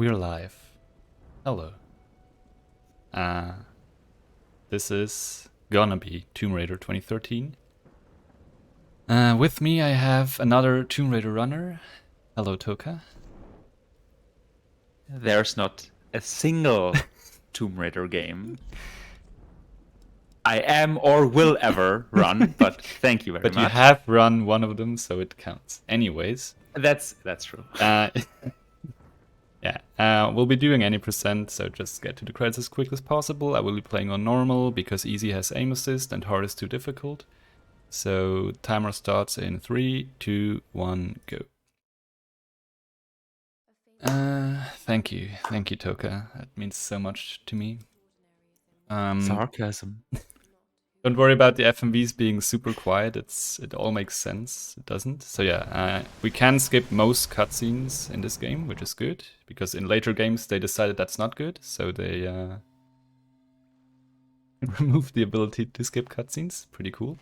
We're live. Hello. This is gonna be Tomb Raider 2013. With me I have another Tomb Raider runner. Hello, Toka. There's not a single Tomb Raider game I am or will ever run, but thank you very much. But you have run one of them, so it counts. Anyways. That's true. Yeah, we'll be doing any percent, so just get to the credits as quick as possible. I will be playing on normal because easy has aim assist and hard is too difficult. So timer starts in 3, 2, 1, go. Thank you, Toka. That means so much to me. Sarcasm. Don't worry about the FMVs being super quiet. It all makes sense. It doesn't. So yeah, we can skip most cutscenes in this game, which is good because in later games they decided that's not good, so they removed the ability to skip cutscenes. Pretty cool.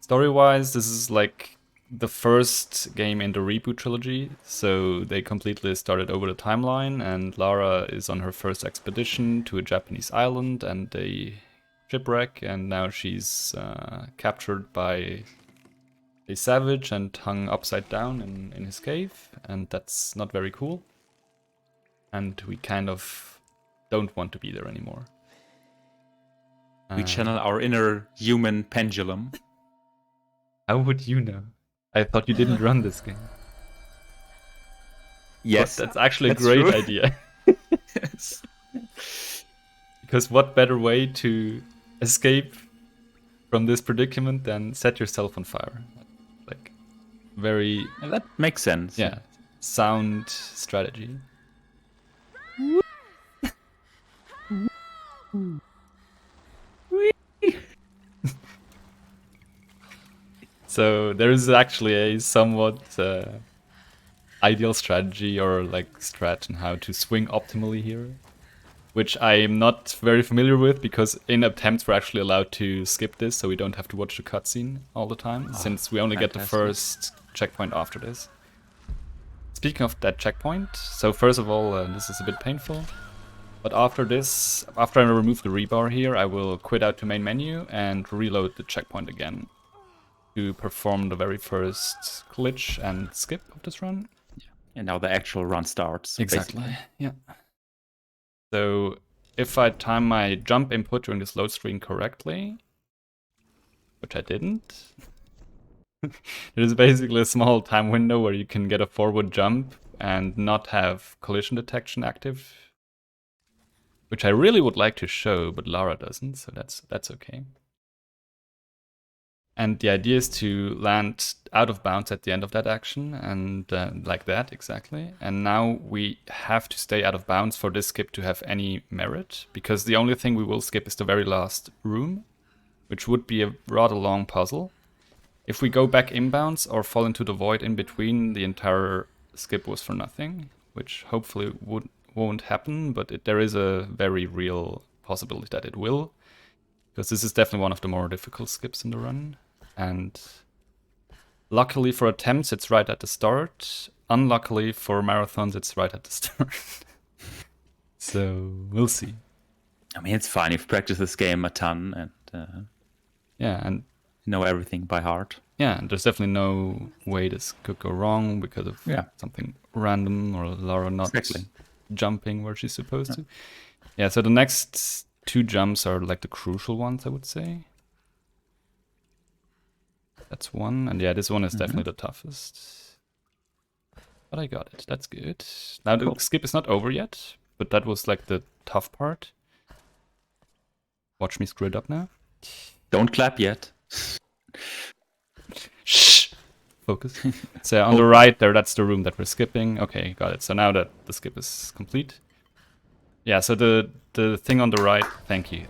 Story-wise, this is like the first game in the reboot trilogy, so they completely started over the timeline, and Lara is on her first expedition to a Japanese island, and they shipwreck, and now she's captured by a savage and hung upside down in his cave, and that's not very cool. And we kind of don't want to be there anymore. We channel our inner human pendulum. How would you know? I thought you didn't run this game. Yes, but that's actually a great true. idea. Yes. Because what better way to escape from this predicament than set yourself on fire? Like, very... And that makes sense. Yeah, sound strategy. So there is actually a somewhat ideal strategy or like strat on how to swing optimally here, which I'm not very familiar with because in attempts we're actually allowed to skip this, so we don't have to watch the cutscene all the time, since we only get the first checkpoint after this. Speaking of that checkpoint, so first of all, this is a bit painful, but after this, after I remove the rebar here, I will quit out to main menu and reload the checkpoint again to perform the very first glitch and skip of this run. And now the actual run starts. Exactly, basically. yeah. So if I time my jump input during this load screen correctly, which I didn't, there's basically a small time window where you can get a forward jump and not have collision detection active, which I really would like to show, but Lara doesn't, so that's okay. And the idea is to land out of bounds at the end of that action, and like that, exactly. And now we have to stay out of bounds for this skip to have any merit, because the only thing we will skip is the very last room, which would be a rather long puzzle. If we go back inbounds or fall into the void in between, the entire skip was for nothing, which hopefully won't happen, but there is a very real possibility that it will, because this is definitely one of the more difficult skips in the run. And luckily for attempts, it's right at the start. Unluckily for marathons, it's right at the start. So we'll see. I mean, it's fine. You've practiced this game a ton and yeah, and know everything by heart. Yeah, and there's definitely no way this could go wrong because of something random or Lara not jumping where she's supposed to. Yeah, so the next two jumps are like the crucial ones, I would say. That's one, and yeah, this one is definitely the toughest. But I got it, that's good. Now the skip is not over yet, but that was like the tough part. Watch me screw it up now. Don't clap yet. Shh! Focus. So on the right there, that's the room that we're skipping. Okay, got it. So now that the skip is complete. Yeah, so the thing on the right, thank you.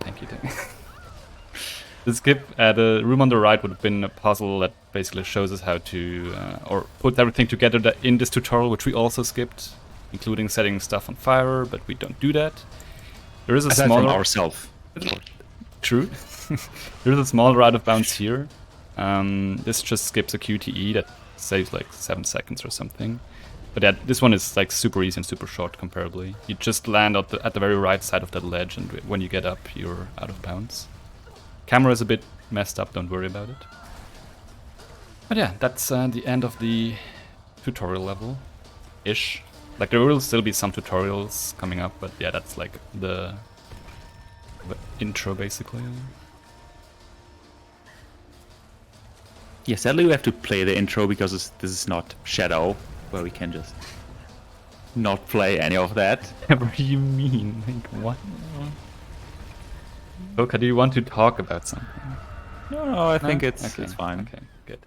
The skip, the room on the right would have been a puzzle that basically shows us how to, or put everything together in this tutorial, which we also skipped, including setting stuff on fire, but we don't do that. There is a smaller... from ourselves. True. There is a smaller out of bounds here. This just skips a QTE that saves like 7 seconds or something. But yeah, this one is like super easy and super short comparably. You just land at the very right side of that ledge, and when you get up, you're out of bounds. Camera is a bit messed up, don't worry about it. But yeah, that's the end of the tutorial level-ish. Like, there will still be some tutorials coming up, but yeah, that's like the intro, basically. Yeah, sadly we have to play the intro because this is not Shadow, where we can just not play any of that. Whatever you mean, like what? Loka, do you want to talk about something? No, I think it's Okay, fine. Okay, good.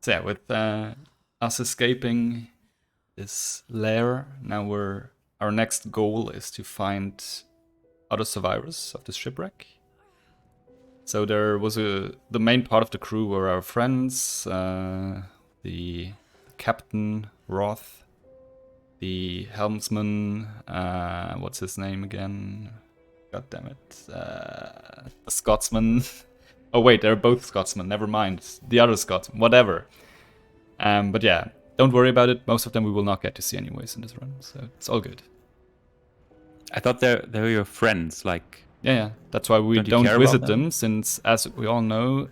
So yeah, with us escaping this lair, now our next goal is to find other survivors of this shipwreck. So there was the main part of the crew were our friends, the captain Roth, the helmsman, what's his name again? God damn it, the Scotsman. Oh wait, they're both Scotsmen. Never mind, the other Scotsman. Whatever. But yeah, don't worry about it. Most of them we will not get to see anyways in this run, so it's all good. I thought they were your friends, like... Yeah, that's why we don't visit them, since, as we all know,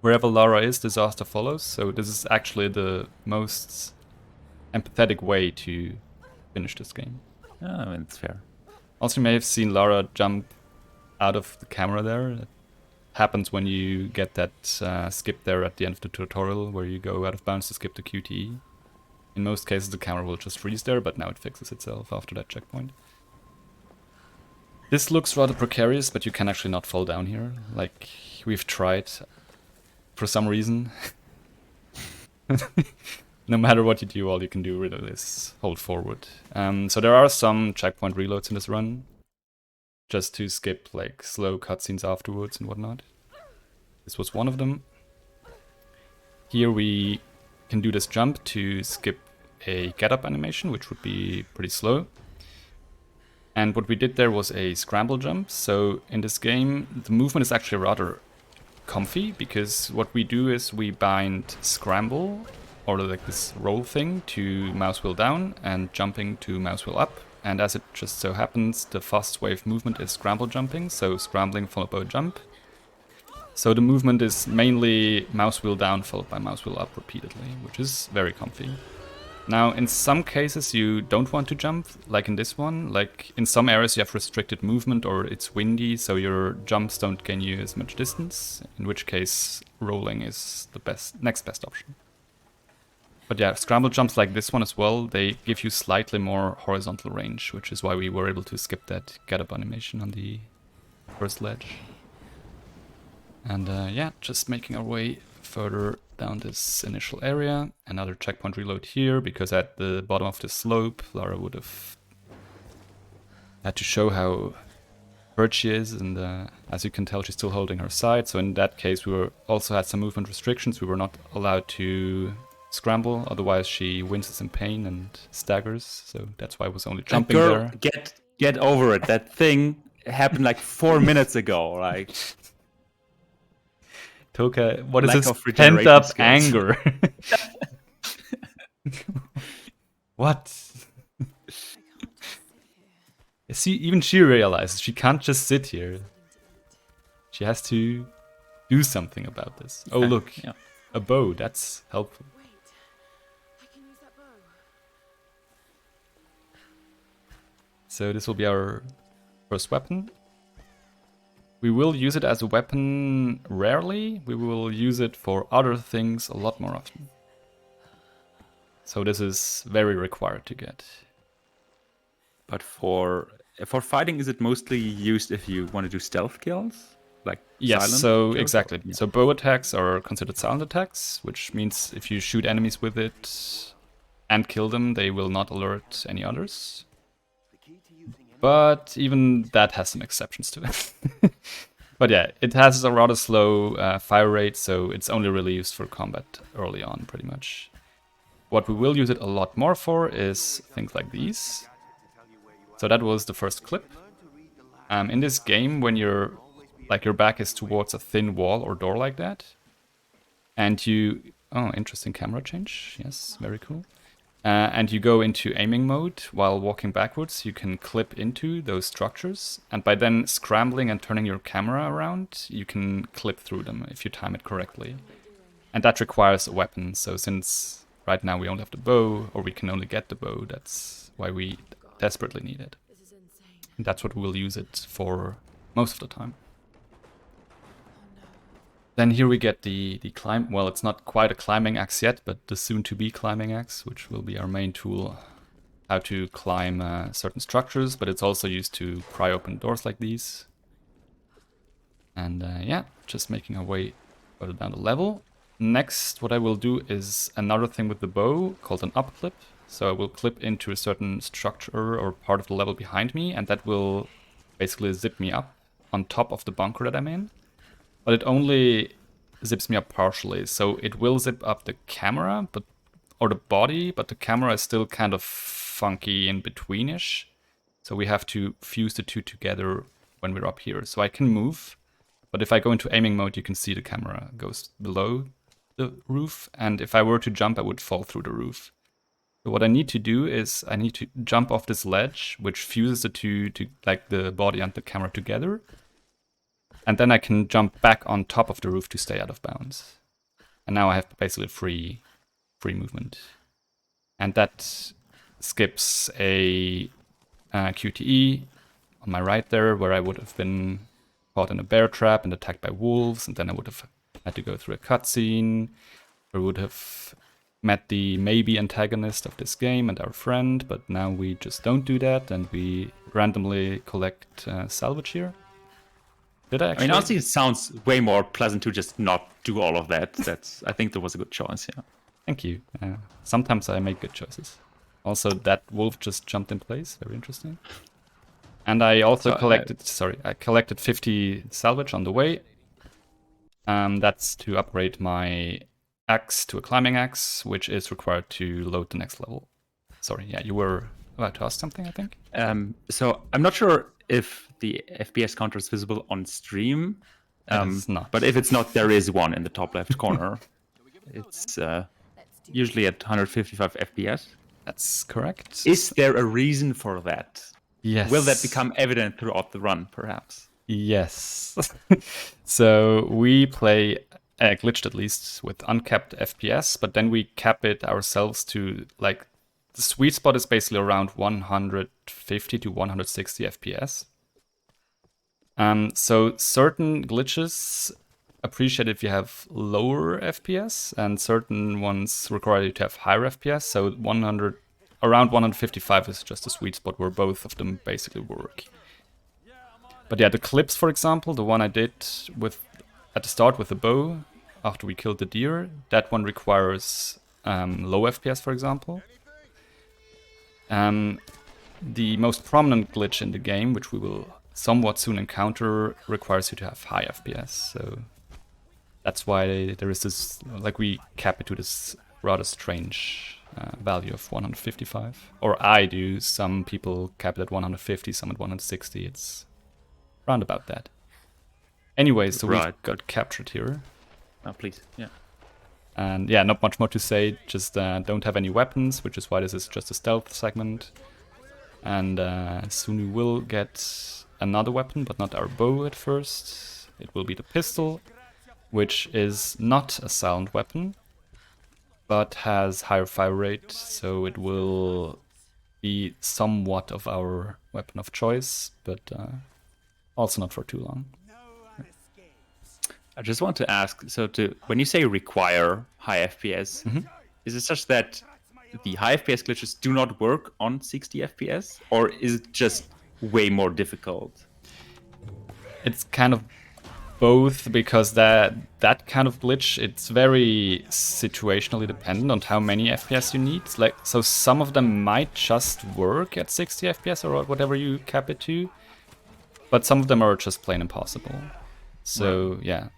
wherever Lara is, disaster follows. So this is actually the most empathetic way to finish this game. Oh, I mean, it's fair. Also, you may have seen Lara jump out of the camera there. It happens when you get that skip there at the end of the tutorial, where you go out of bounds to skip the QTE. In most cases, the camera will just freeze there, but now it fixes itself after that checkpoint. This looks rather precarious, but you can actually not fall down here. Like, we've tried for some reason. No matter what you do, all you can do really is hold forward. So there are some checkpoint reloads in this run, just to skip like slow cutscenes afterwards and whatnot. This was one of them. Here we can do this jump to skip a get up animation, which would be pretty slow. And what we did there was a scramble jump. So in this game, the movement is actually rather comfy, because what we do is we bind scramble, or like this roll thing, to mouse wheel down and jumping to mouse wheel up. And as it just so happens, the fast wave movement is scramble jumping, so scrambling followed by a jump. So the movement is mainly mouse wheel down followed by mouse wheel up repeatedly, which is very comfy. Now, in some cases you don't want to jump, like in this one. Like, in some areas you have restricted movement or it's windy, so your jumps don't gain you as much distance, in which case rolling is the next best option. But yeah, scramble jumps like this one as well, they give you slightly more horizontal range, which is why we were able to skip that get-up animation on the first ledge. And yeah, just making our way further down this initial area. Another checkpoint reload here, because at the bottom of the slope, Lara would have had to show how hurt she is, and as you can tell, she's still holding her side. So in that case, we also had some movement restrictions. We were not allowed to scramble, otherwise she winces in pain and staggers. So that's why I was only jumping girl, there. Get over it. That thing happened like 4 minutes ago. Like, Toka, what is this pent-up anger? What? See, even she realizes she can't just sit here. She has to do something about this. Oh, look, yeah. A bow, that's helpful. So this will be our first weapon. We will use it as a weapon rarely. We will use it for other things a lot more often. So this is very required to get. But for fighting, is it mostly used if you want to do stealth kills? Like yes, silent so kills? exactly. Yeah. So bow attacks are considered silent attacks, which means if you shoot enemies with it and kill them, they will not alert any others. But even that has some exceptions to it. But yeah, it has a rather slow fire rate, so it's only really used for combat early on, pretty much. What we will use it a lot more for is things like these. So that was the first clip. In this game, when your back is towards a thin wall or door like that, and you Oh, interesting camera change. Yes, very cool. And you go into aiming mode while walking backwards. You can clip into those structures, and by then scrambling and turning your camera around, you can clip through them if you time it correctly. And that requires a weapon. So since right now we only have the bow, or we can only get the bow, that's why we desperately need it. And that's what we'll use it for most of the time. Then here we get the climb. Well, it's not quite a climbing axe yet, but the soon-to-be climbing axe, which will be our main tool, how to climb certain structures. But it's also used to pry open doors like these. And yeah, just making our way further down the level. Next, what I will do is another thing with the bow called an up clip. So I will clip into a certain structure or part of the level behind me, and that will basically zip me up on top of the bunker that I'm in. But it only zips me up partially, so it will zip up the camera, or the body, but the camera is still kind of funky in betweenish. So we have to fuse the two together when we're up here. So I can move, but if I go into aiming mode, you can see the camera goes below the roof, and if I were to jump, I would fall through the roof. So what I need to do is I need to jump off this ledge, which fuses the two, like the body and the camera together. And then I can jump back on top of the roof to stay out of bounds. And now I have basically free movement. And that skips a QTE on my right there, where I would have been caught in a bear trap and attacked by wolves, and then I would have had to go through a cutscene, or would have met the maybe antagonist of this game and our friend, but now we just don't do that, and we randomly collect salvage here. Did I actually? I mean, honestly, it sounds way more pleasant to just not do all of that. I think that was a good choice, yeah. Thank you. Sometimes I make good choices. Also, that wolf just jumped in place. Very interesting. And I also collected 50 salvage on the way. That's to upgrade my axe to a climbing axe, which is required to load the next level. Sorry, yeah, you were about to ask something, I think? So I'm not sure if the FPS counter is visible on stream. It's not. But if it's not, there is one in the top left corner. It's usually at 155 FPS. That's correct. Is there a reason for that? Yes. Will that become evident throughout the run, perhaps? Yes. So we play, glitched at least, with uncapped FPS, but then we cap it ourselves to, like, the sweet spot is basically around 150 to 160 FPS. So certain glitches appreciate if you have lower FPS, and certain ones require you to have higher FPS. So around 155 is just a sweet spot where both of them basically work. But yeah, the clips, for example, the one I did at the start with the bow after we killed the deer, that one requires low FPS, for example. The most prominent glitch in the game, which we will somewhat soon encounter, requires you to have high FPS. So that's why there is this, like, we cap it to this rather strange value of 155. Or I do. Some people cap it at 150, some at 160. It's round about that. Anyway, so we got captured here. Oh, please, yeah. And yeah, not much more to say, just don't have any weapons, which is why this is just a stealth segment. And soon we will get another weapon, but not our bow at first. It will be the pistol, which is not a silent weapon, but has higher fire rate, so it will be somewhat of our weapon of choice, but also not for too long. I just want to ask, so when you say require high FPS, is it such that the high FPS glitches do not work on 60 FPS, or is it just way more difficult? It's kind of both, because that kind of glitch, it's very situationally dependent on how many FPS you need. Like, so some of them might just work at 60 FPS or whatever you cap it to, but some of them are just plain impossible. So yeah.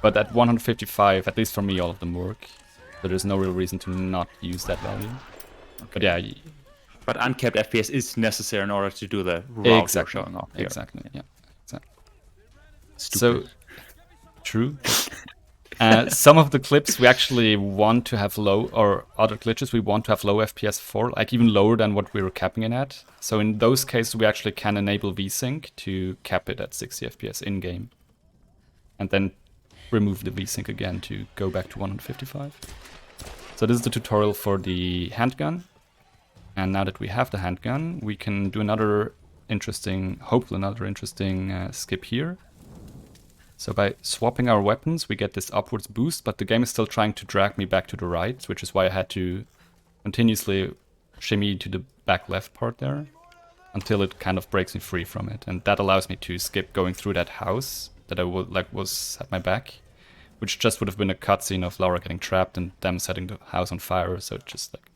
But at 155, at least for me, all of them work. So there's no real reason to not use that value. Okay. But yeah. But uncapped FPS is necessary in order to do the route you're showing off here. Exactly, yeah. Exactly. Stupid. So, true. Some of the clips we actually want to have low, or other glitches we want to have low FPS for, like even lower than what we were capping it at. So in those cases, we actually can enable VSync to cap it at 60 FPS in-game. And then remove the VSync again to go back to 155. So this is the tutorial for the handgun. And now that we have the handgun, we can do another interesting, hopefully another interesting skip here. So by swapping our weapons, we get this upwards boost, but the game is still trying to drag me back to the right, which is why I had to continuously shimmy to the back left part there until it kind of breaks me free from it. And that allows me to skip going through that house that I was at my back, which just would have been a cutscene of Laura getting trapped and them setting the house on fire. So just like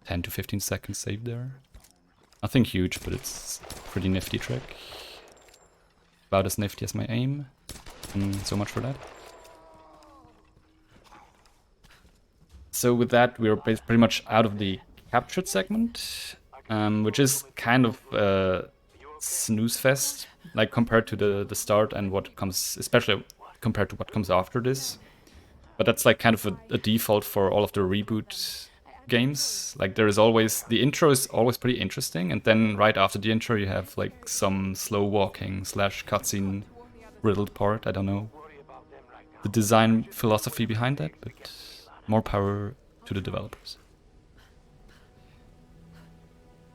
10 to 15 seconds saved there. Nothing huge, but it's a pretty nifty trick. About as nifty as my aim. So much for that. So with that, we're pretty much out of the captured segment, which is kind of a snooze fest, like compared to the start and what comes, especially compared to what comes after this. But that's like kind of a default for all of the reboot games. Like there is always, the intro is always pretty interesting, and then right after the intro you have like some slow walking / cutscene riddled part. I don't know the design philosophy behind that, but more power to the developers.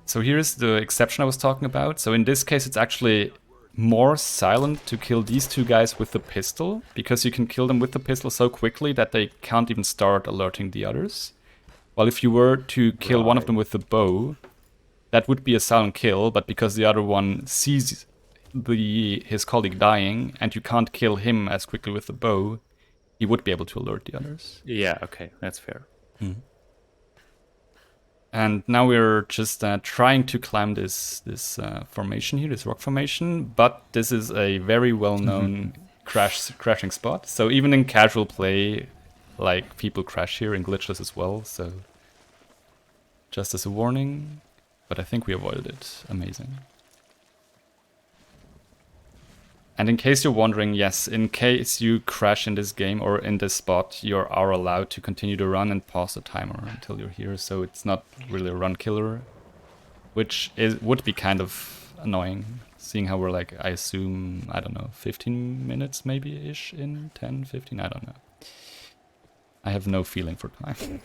So here's the exception I was talking about. So in this case it's actually more silent to kill these two guys with the pistol, because you can kill them with the pistol so quickly that they can't even start alerting the others. While if you were to kill one of them with the bow, that would be a silent kill, but because the other one sees his colleague dying, and you can't kill him as quickly with the bow, he would be able to alert the others. Yeah, okay, that's fair. And now we're just trying to climb this formation here, this rock formation, but this is a very well-known crashing spot. So even in casual play, like people crash here in glitchless as well. So just as a warning, but I think we avoided it. Amazing. And in case you're wondering, yes, in case you crash in this game or in this spot, you are allowed to continue to run and pause the timer until you're here. So it's not really a run killer, which would be kind of annoying, seeing how we're like, I assume, I don't know, 15 minutes maybe-ish in, 10, 15, I don't know. I have no feeling for time.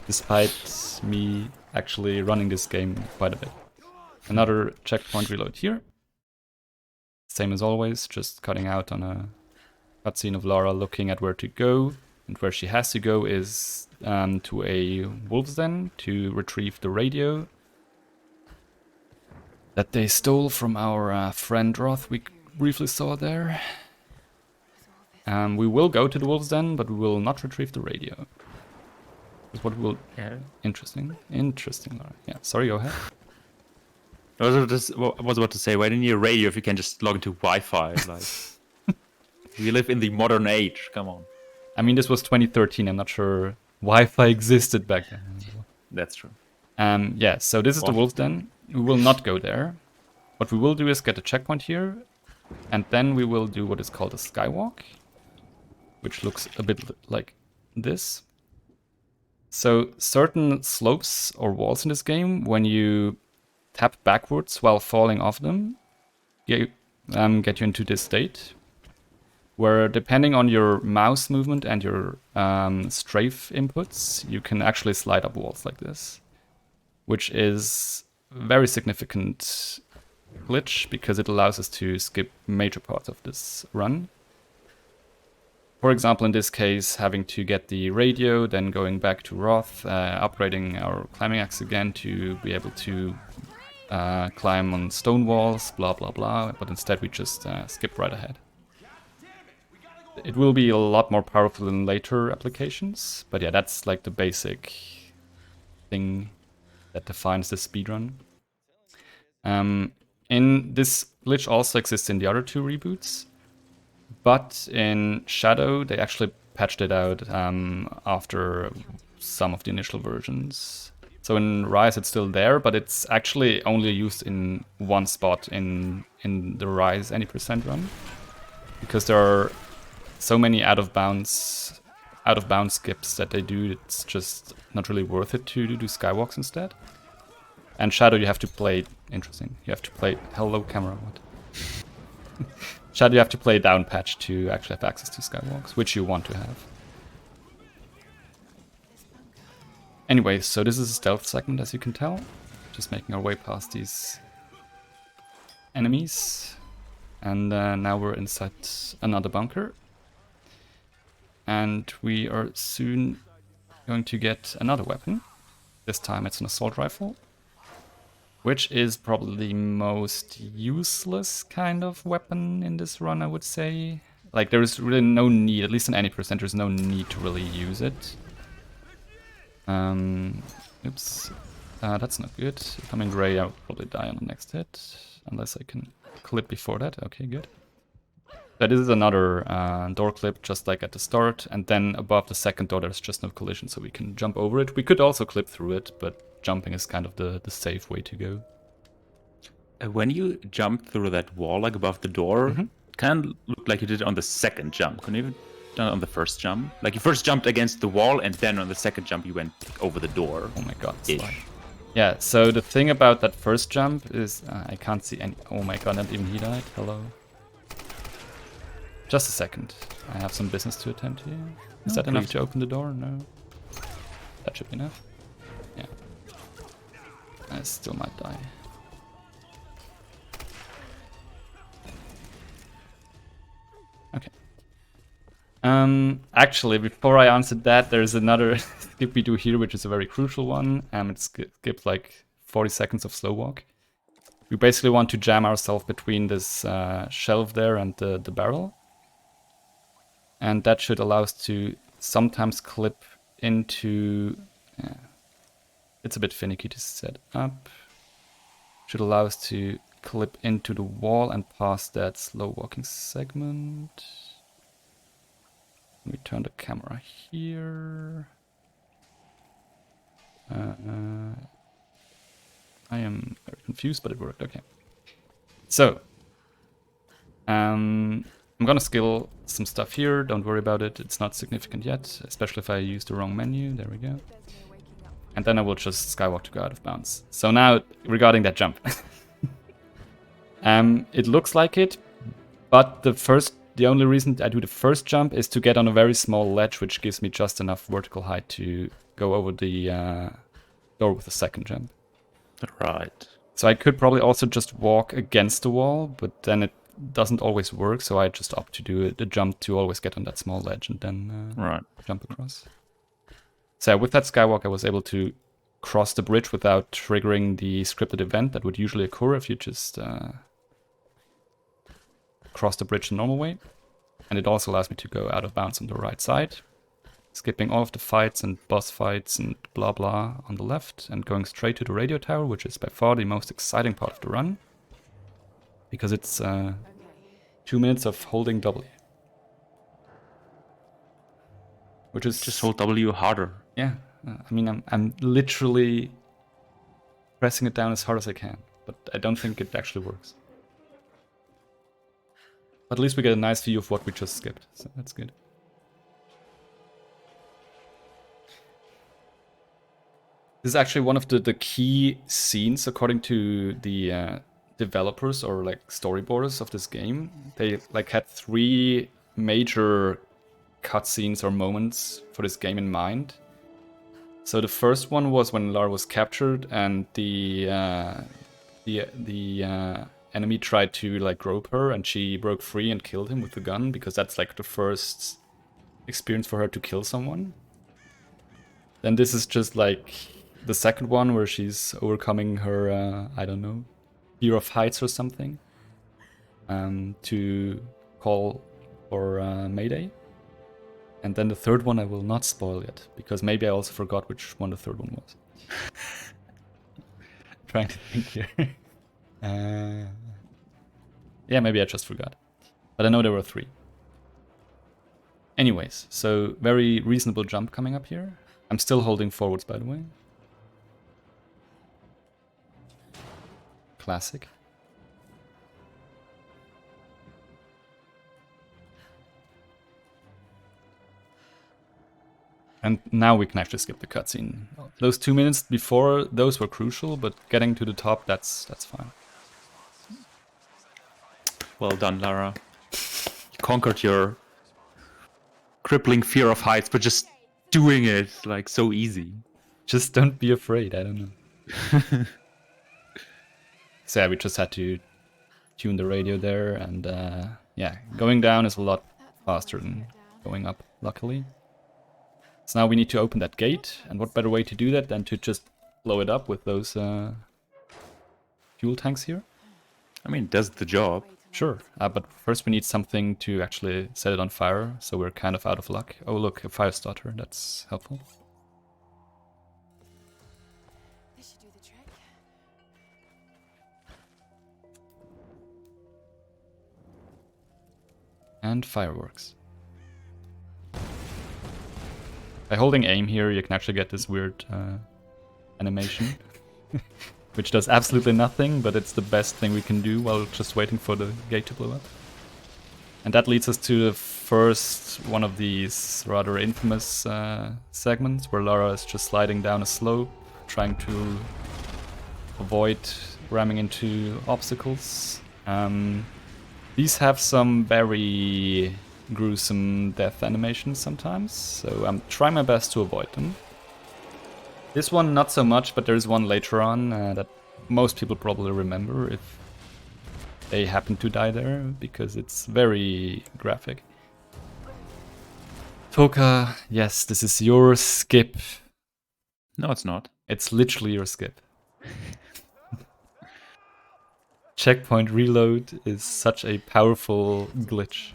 Despite me actually running this game quite a bit. Another checkpoint reload here. Same as always, just cutting out on a cutscene of Lara looking at where to go. And where she has to go is to a wolf's den to retrieve the radio that they stole from our friend Roth we briefly saw there. We will go to the wolf's den, but we will not retrieve the radio. That's what will... Yeah. Interesting, Lara. Yeah, sorry, go ahead. I was about to say, why didn't you radio if you can just log into Wi-Fi? Like, we live in the modern age. Come on. I mean, this was 2013. I'm not sure Wi-Fi existed back then. That's true. Yeah, so this is the wolf's den. We will not go there. What we will do is get a checkpoint here, and then we will do what is called a skywalk, which looks a bit like this. So certain slopes or walls in this game, when you tap backwards while falling off them, get you into this state, where depending on your mouse movement and your strafe inputs, you can actually slide up walls like this, which is very significant glitch because it allows us to skip major parts of this run. For example, in this case, having to get the radio, then going back to Roth, upgrading our climbing axe again to be able to climb on stone walls, blah blah blah, but instead we just skip right ahead. It will be a lot more powerful in later applications, but yeah, that's like the basic thing that defines this speedrun. In this glitch also exists in the other two reboots, but in Shadow they actually patched it out after some of the initial versions. So in Rise it's still there, but it's actually only used in one spot in the Rise any % run. Because there are so many out of bounds skips that they do. It's just not really worth it to do skywalks instead. And Shadow, you have to play interesting. You have to play hello camera. What? Shadow, you have to play down patch to actually have access to skywalks, which you want to have. Anyway, so this is a stealth segment, as you can tell. Just making our way past these enemies. And now we're inside another bunker. And we are soon going to get another weapon. This time it's an assault rifle. Which is probably the most useless kind of weapon in this run, I would say. Like, there's really no need, at least in any percent, there's no need to really use it. Oops. That's not good. If I'm in gray, I'll probably die on the next hit. Unless I can clip before that. Okay, good. That is another door clip, just like at the start. And then above the second door, there's just no collision, so we can jump over it. We could also clip through it, but jumping is kind of the safe way to go. When you jumped through that wall, like above the door, it kind of looked like you did it on the second jump. Couldn't you have done it on the first jump? Like you first jumped against the wall, and then on the second jump you went over the door. Oh my god, slide. Yeah, so the thing about that first jump is I can't see any... Oh my god, not even he died. Hello. Just a second. I have some business to attend here. Is that enough to open the door? No. That should be enough. Yeah. I still might die. Okay. Actually, before I answered that, there's another skip we do here, which is a very crucial one. It skips like 40 seconds of slow walk. We basically want to jam ourselves between this shelf there and the barrel. And that should allow us to sometimes clip into... it's a bit finicky to set up. Should allow us to clip into the wall and pass that slow walking segment. We turn the camera here. I am very confused, but it worked. Okay. So, I'm gonna skill some stuff here. Don't worry about it. It's not significant yet, especially if I use the wrong menu. There we go. And then I will just skywalk to go out of bounds. So now, regarding that jump. It looks like it, but the only reason I do the first jump is to get on a very small ledge, which gives me just enough vertical height to go over the door with the second jump. Right. So I could probably also just walk against the wall, but then it doesn't always work, so I just opt to do the jump to always get on that small ledge and then jump across. So with that skywalk, I was able to cross the bridge without triggering the scripted event that would usually occur if you just cross the bridge the normal way. And it also allows me to go out of bounds on the right side, skipping all of the fights and boss fights and blah blah on the left, and going straight to the radio tower, which is by far the most exciting part of the run, because it's 2 minutes of holding W. Which is... Just hold W harder. Yeah, I mean, I'm literally pressing it down as hard as I can, but I don't think it actually works. But at least we get a nice view of what we just skipped, so that's good. This is actually one of the key scenes, according to the developers or like storyboarders of this game. They like had 3 major cutscenes or moments for this game in mind. So the first one was when Lara was captured and the enemy tried to like grope her, and she broke free and killed him with the gun, because that's like the first experience for her to kill someone. Then this is just like the second one where she's overcoming her, I don't know, fear of heights or something, to call for Mayday. And then the third one I will not spoil yet, because maybe I also forgot which one the third one was. Trying to think here. Yeah, maybe I just forgot. But I know there were 3. Anyways, so very reasonable jump coming up here. I'm still holding forwards, by the way. Classic. And now we can actually skip the cutscene. Those 2 minutes before, those were crucial, but getting to the top, that's fine. Well done, Lara. You conquered your crippling fear of heights, but just doing it like so easy. Just don't be afraid, I don't know. So yeah, we just had to tune the radio there, and yeah, going down is a lot faster than going up, luckily. So now we need to open that gate, and what better way to do that than to just blow it up with those fuel tanks here? I mean, it does the job. Sure, but first we need something to actually set it on fire, so we're kind of out of luck. Oh look, a fire starter, that's helpful. This should do the trick. And fireworks. By holding aim here, you can actually get this weird animation, which does absolutely nothing, but it's the best thing we can do while just waiting for the gate to blow up. And that leads us to the first one of these rather infamous segments, where Lara is just sliding down a slope, trying to avoid ramming into obstacles. These have some very gruesome death animations sometimes, so I'm trying my best to avoid them. This one not so much, but there's one later on that most people probably remember if they happen to die there, because it's very graphic. Toka, yes, this is your skip. No, it's not. It's literally your skip. Checkpoint reload is such a powerful glitch.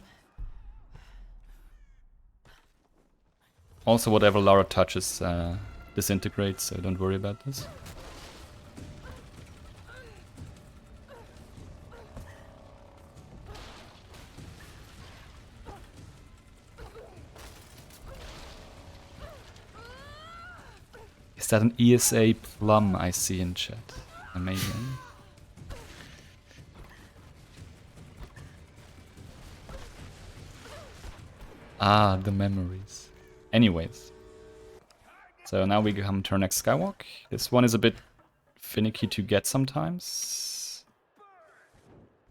Also, whatever Lara touches disintegrates, so don't worry about this. Is that an ESA plum I see in chat? Amazing. Ah, the memories. Anyways. So now we come to our next skywalk. This one is a bit finicky to get sometimes.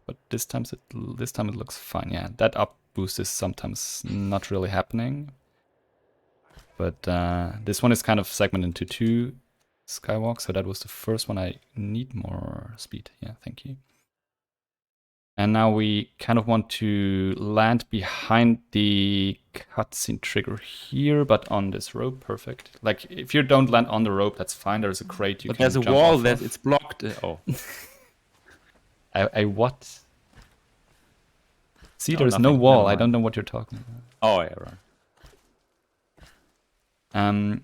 But this time it looks fine. Yeah, that up boost is sometimes not really happening. But this one is kind of segmented into 2 skywalks, so that was the first one. I need more speed. Yeah, thank you. And now we kind of want to land behind the cutscene trigger here, but on this rope. Perfect. Like, if you don't land on the rope, that's fine. There's a crate you But can there's a jump wall off that of. it's blocked. Oh. I what? See, No, there's no nothing. wall. Never I mind. don't know what you're talking about. Oh, yeah, right.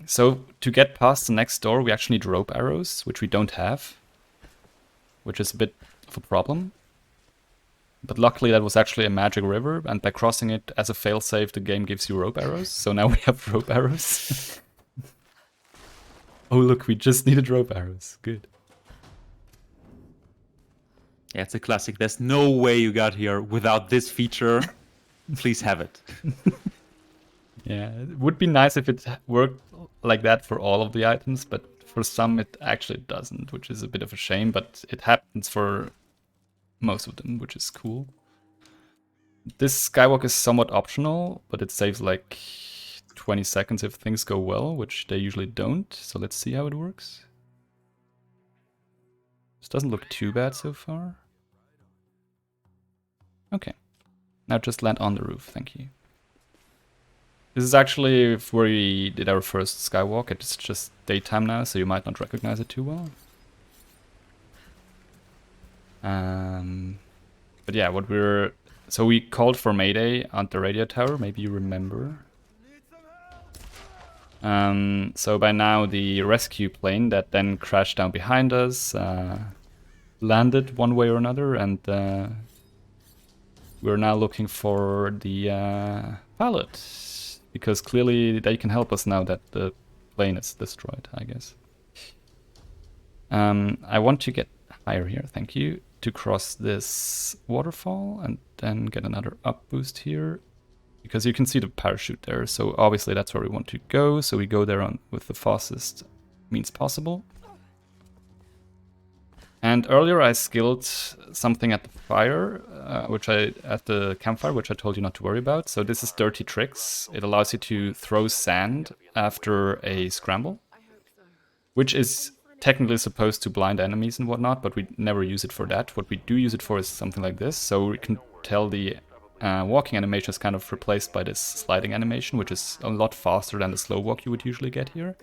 So to get past the next door, we actually need rope arrows, which we don't have, which is a bit of a problem. But luckily that was actually a magic river, and by crossing it as a failsafe, the game gives you rope arrows. So now we have rope arrows. Oh look, we just needed rope arrows. Good. Yeah, it's a classic. There's no way you got here without this feature. Please have it. Yeah, it would be nice if it worked like that for all of the items, but for some it actually doesn't, which is a bit of a shame, but it happens for most of them, which is cool. This skywalk is somewhat optional, but it saves like 20 seconds if things go well, which they usually don't, so let's see how it works. This doesn't look too bad so far. Okay, now just land on the roof, thank you. This is actually where we did our first skywalk. It's just daytime now, so you might not recognize it too well. But yeah, so we called for Mayday on the radio tower, maybe you remember. So by now the rescue plane that then crashed down behind us landed one way or another, and we're now looking for the pilot, because clearly they can help us now that the plane is destroyed, I guess. I want to get higher here, thank you, to cross this waterfall and then get another up boost here. because you can see the parachute there. So obviously that's where we want to go. So we go there on with the fastest means possible. And earlier I skilled something at the fire, at the campfire, which I told you not to worry about. So this is Dirty Tricks. It allows you to throw sand after a scramble, which is technically supposed to blind enemies and whatnot, but we never use it for that. What we do use it for is something like this. So we can tell the walking animation is kind of replaced by this sliding animation, which is a lot faster than the slow walk you would usually get here.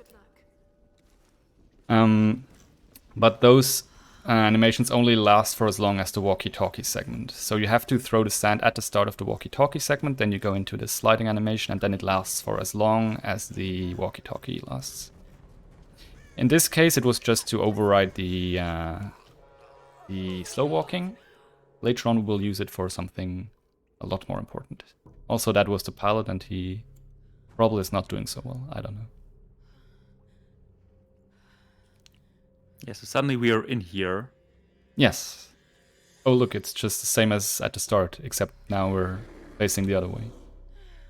But those animations only last for as long as the walkie-talkie segment. So you have to throw the sand at the start of the walkie-talkie segment, then you go into the sliding animation, and then it lasts for as long as the walkie-talkie lasts. In this case, it was just to override the slow walking. Later on, we'll use it for something a lot more important. Also, that was the pilot, and he probably is not doing so well. I don't know. Yeah, so suddenly we are in here. Yes. Oh, look, it's just the same as at the start, except now we're facing the other way.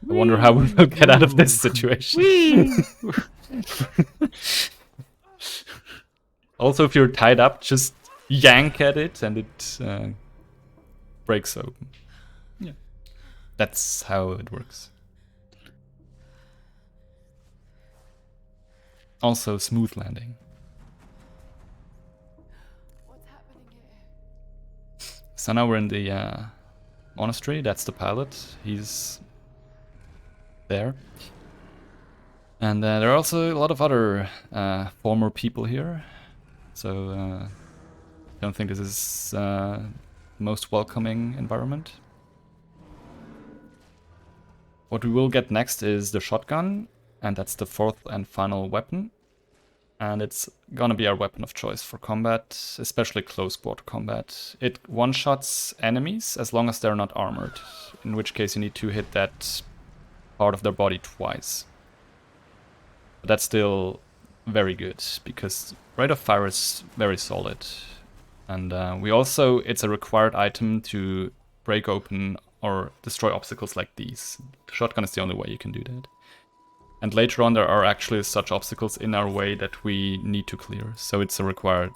I wonder how we will get out of this situation. Also, if you're tied up, just yank at it and it breaks open. Yeah. That's how it works. Also, smooth landing. What's happening here? So now we're in the monastery. That's the pilot. He's there. And there are also a lot of other former people here. So I don't think this is the most welcoming environment. What we will get next is the shotgun, and that's the fourth and final weapon. And it's gonna be our weapon of choice for combat, especially close quarter combat. It one-shots enemies as long as they're not armored, in which case you need to hit that part of their body twice. But that's still very good, because rate of fire is very solid. And it's a required item to break open or destroy obstacles like these. The shotgun is the only way you can do that. And later on there are actually such obstacles in our way that we need to clear. So it's a required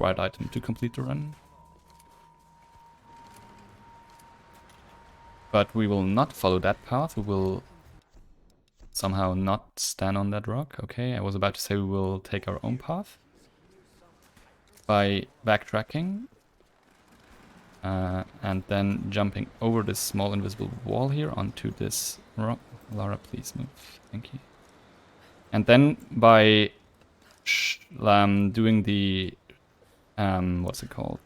item to complete the run. But we will not follow that path. We will somehow not stand on that rock. Okay, I was about to say we will take our own path by backtracking and then jumping over this small invisible wall here onto this rock. Lara, please move. Thank you. And then by doing the what's it called?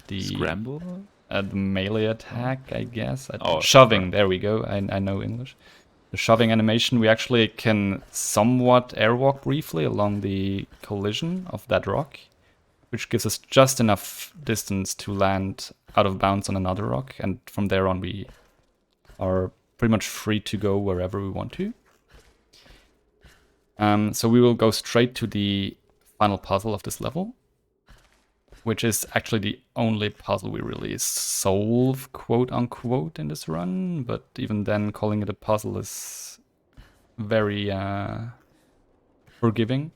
The Scramble? The melee attack, I guess. Oh, shoving. right. There we go. I know English. The shoving animation, we actually can somewhat airwalk briefly along the collision of that rock, which gives us just enough distance to land out of bounds on another rock, and from there on we are pretty much free to go wherever we want to. So we will go straight to the final puzzle of this level, which is actually the only puzzle we really solve, quote unquote, in this run. But even then, calling it a puzzle is very forgiving.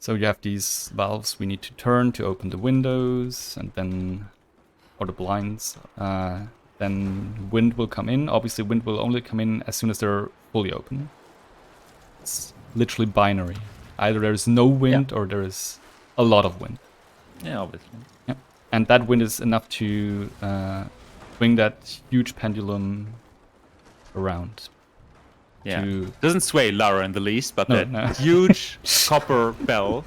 So you have these valves we need to turn to open the windows, and then, or the blinds. Then wind will come in. Obviously, wind will only come in as soon as they're fully open. It's literally binary. Either there is no wind or there is a lot of wind. Yeah, obviously. Yeah. And that wind is enough to swing that huge pendulum around. Yeah. To... Doesn't sway Lara in the least, but No, that huge copper bell.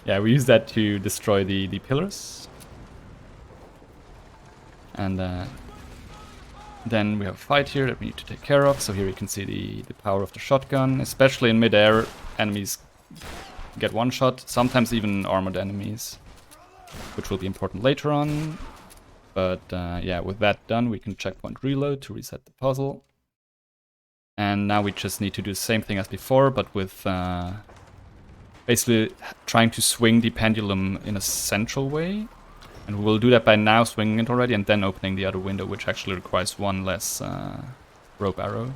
Yeah, we use that to destroy the pillars. And then we have a fight here that we need to take care of. So here you can see the power of the shotgun. Especially in midair, enemies get one shot. Sometimes even armored enemies, which will be important later on. But yeah, with that done, we can checkpoint reload to reset the puzzle. And now we just need to do the same thing as before, but with basically trying to swing the pendulum in a central way. And we'll do that by now swinging it already and then opening the other window, which actually requires one less rope arrow.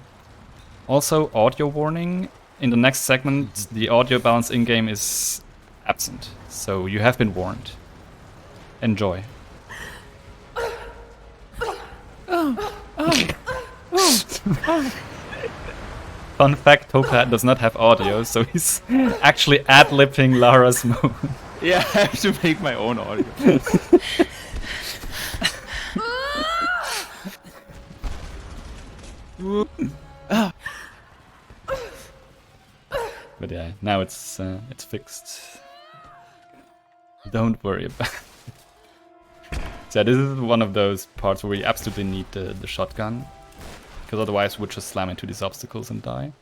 Also, audio warning. In the next segment, the audio balance in-game is absent. So you have been warned. Enjoy. Fun fact, Toka does not have audio, so he's actually ad-libbing Lara's moment. Yeah, I have to make my own audio. But yeah, now it's fixed. Don't worry about it. So this is one of those parts where we absolutely need the shotgun, because otherwise we'd just slam into these obstacles and die.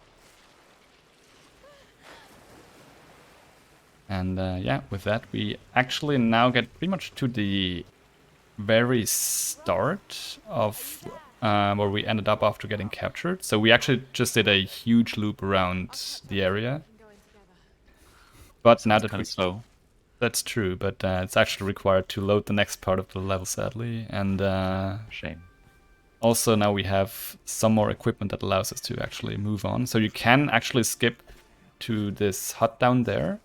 And yeah, with that we actually now get pretty much to the very start of where we ended up after getting captured. So we actually just did a huge loop around the area. But now that Kind of slow. that's true, but it's actually required to load the next part of the level, sadly. And Shame. also now we have some more equipment that allows us to actually move on. So you can actually skip to this hut down there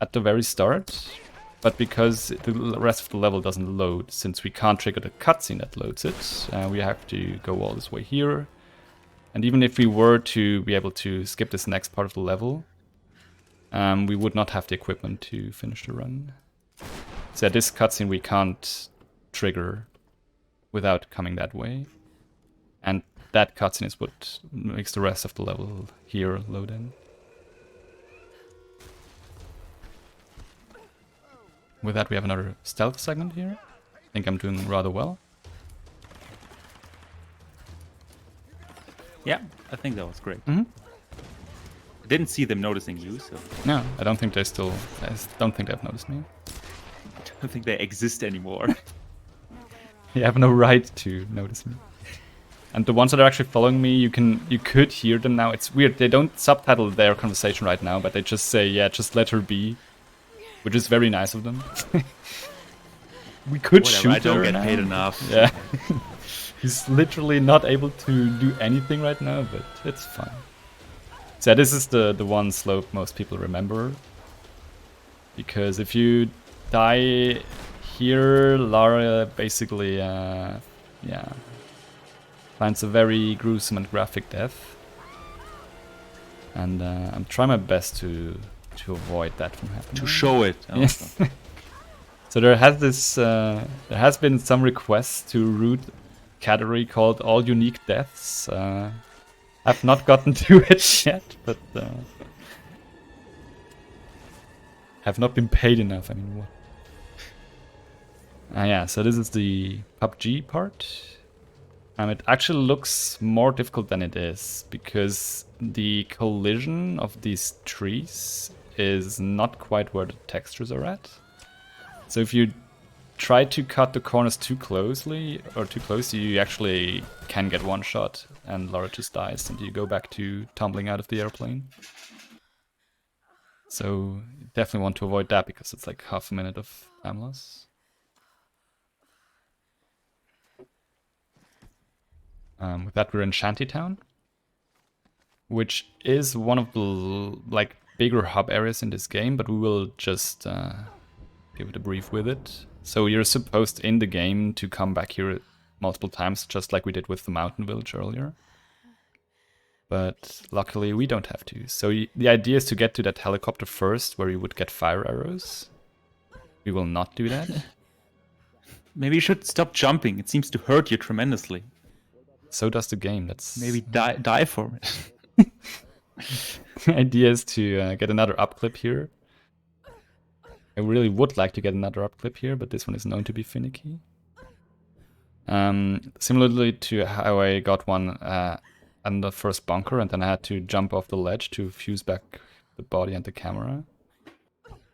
at the very start. But because the rest of the level doesn't load, since we can't trigger the cutscene that loads it, we have to go all this way here. And even if we were to be able to skip this next part of the level, we would not have the equipment to finish the run. So this cutscene we can't trigger without coming that way. And that cutscene is what makes the rest of the level here load in. With that we have another stealth segment here. I think I'm doing rather well. Yeah, I think that was great. Mm-hmm. I didn't see them noticing you, so No, I don't think they still... I don't think they've noticed me. I don't think they exist anymore. You have no right to notice me. And the ones that are actually following me, you could hear them now. It's weird, they don't subtitle their conversation right now, but they just say, yeah, just let her be. Which is very nice of them. We could Whatever, shoot I don't her get now. paid enough. Yeah. He's literally not able to do anything right now, but it's fine. So yeah, this is the one slope most people remember. Because if you die here, Lara basically yeah, finds a very gruesome and graphic death. And I'm trying my best to avoid that from happening. To show it. Yeah. So there has been some requests to root category called All Unique Deaths. I've not gotten to it yet, but have not been paid enough. I mean, what? Yeah, so this is the PUBG part. It actually looks more difficult than it is, because the collision of these trees is not quite where the textures are at. So if you try to cut the corners too closely, or too close, you actually can get one shot and Lara just dies and you go back to tumbling out of the airplane. So you definitely want to avoid that, because it's like half a minute of time loss. With that, we're in Shantytown, which is one of the like bigger hub areas in this game, but we will just give it a brief with it. So you're supposed in the game to come back here multiple times, just like we did with the mountain village earlier. But luckily we don't have to. So the idea is to get to that helicopter first, where you would get fire arrows. We will not do that. Maybe you should stop jumping. It seems to hurt you tremendously. So does the game. That's Maybe die for it. the idea is to get another up clip here. I really would like to get another up clip here, but this one is known to be finicky. Similarly to how I got one on the first bunker, and then I had to jump off the ledge to fuse back the body and the camera.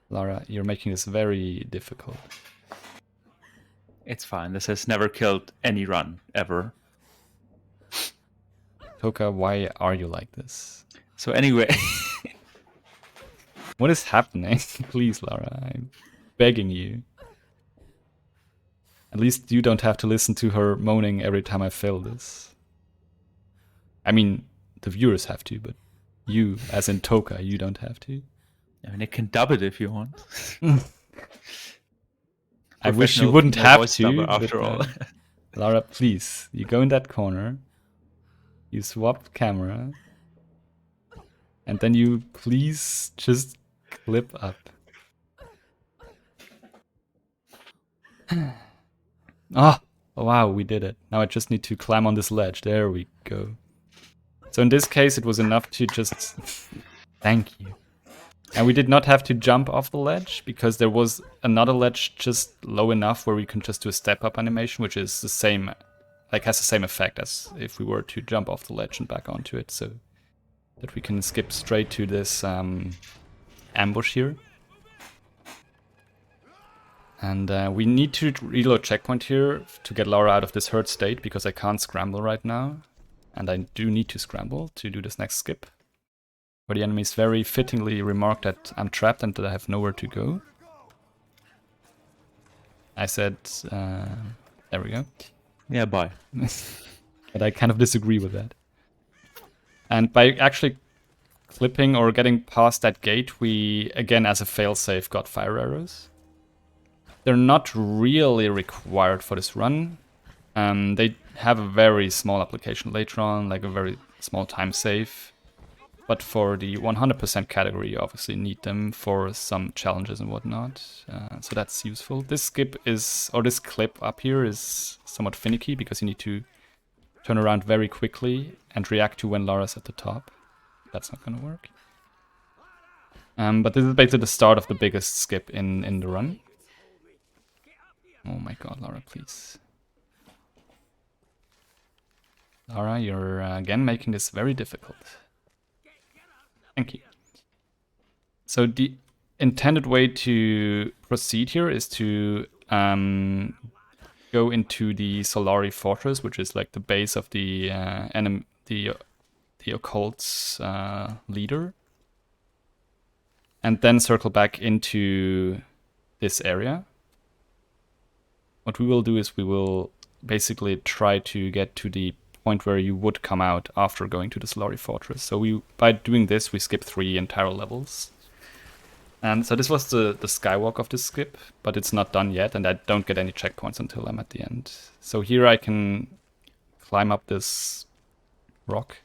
Lara, you're making this very difficult. It's fine. This has never killed any run, ever. Toka, why are you like this? So anyway, What is happening? Please, Lara, I'm begging you. At least you don't have to listen to her moaning every time I fail this. I mean, the viewers have to, but you, as in Toka, you don't have to. I mean, I can dub it if you want. I wish you Professional wouldn't female have voice to. dubber, after but, all. Lara, please, you go in that corner, you swap camera, and then you please just clip up. Oh, wow, we did it. Now I just need to climb on this ledge. There we go. So in this case, it was enough to just... Thank you. And we did not have to jump off the ledge, because there was another ledge just low enough where we can just do a step-up animation, which is the same, like has the same effect as if we were to jump off the ledge and back onto it, so that we can skip straight to this ambush here. And we need to reload checkpoint here to get Laura out of this hurt state, because I can't scramble right now. And I do need to scramble to do this next skip, where the enemies very fittingly remark that I'm trapped and that I have nowhere to go. I said, there we go. Yeah, bye. But I kind of disagree with that. And by actually clipping or getting past that gate, we, again, as a failsafe, got fire arrows. They're not really required for this run. They have a very small application later on, like a very small time save. But for the 100% category, you obviously need them for some challenges and whatnot. So that's useful. This skip is, or this clip up here is somewhat finicky, because you need to turn around very quickly and react to when Lara's at the top. That's not gonna work. But this is basically the start of the biggest skip in the run. Oh my god, Lara, please. Lara, you're again making this very difficult. Thank you. So the intended way to proceed here is to go into the Solari Fortress, which is like the base of the the occult's leader, and then circle back into this area. What we will do is we will basically try to get to the point where you would come out after going to the Solari Fortress. So by doing this, we skip 3 entire levels. And so this was the skywalk of this skip, but it's not done yet, and I don't get any checkpoints until I'm at the end. So here I can climb up this rock.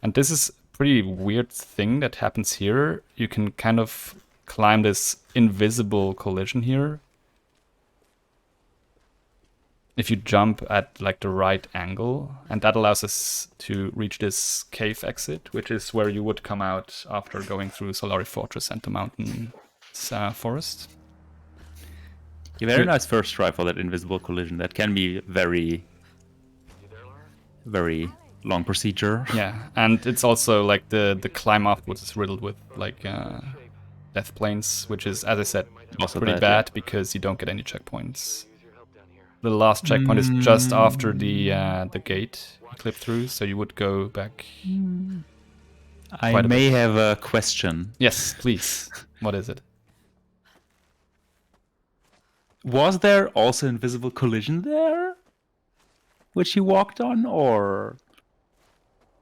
And this is a pretty weird thing that happens here. You can kind of climb this invisible collision here if you jump at like the right angle, and that allows us to reach this cave exit, which is where you would come out after going through Solari Fortress and the mountain forest. Yeah, very nice first try for that invisible collision. That can be very, very long procedure. Yeah, and it's also like the climb upwards is riddled with like death planes, which is, as I said, Also pretty bad, bad yeah. because you don't get any checkpoints. The last checkpoint is just after the gate you clip through, so you would go back. I Quite a may bit. have a question. Yes, please. What is it? Was there also invisible collision there, which you walked on, or?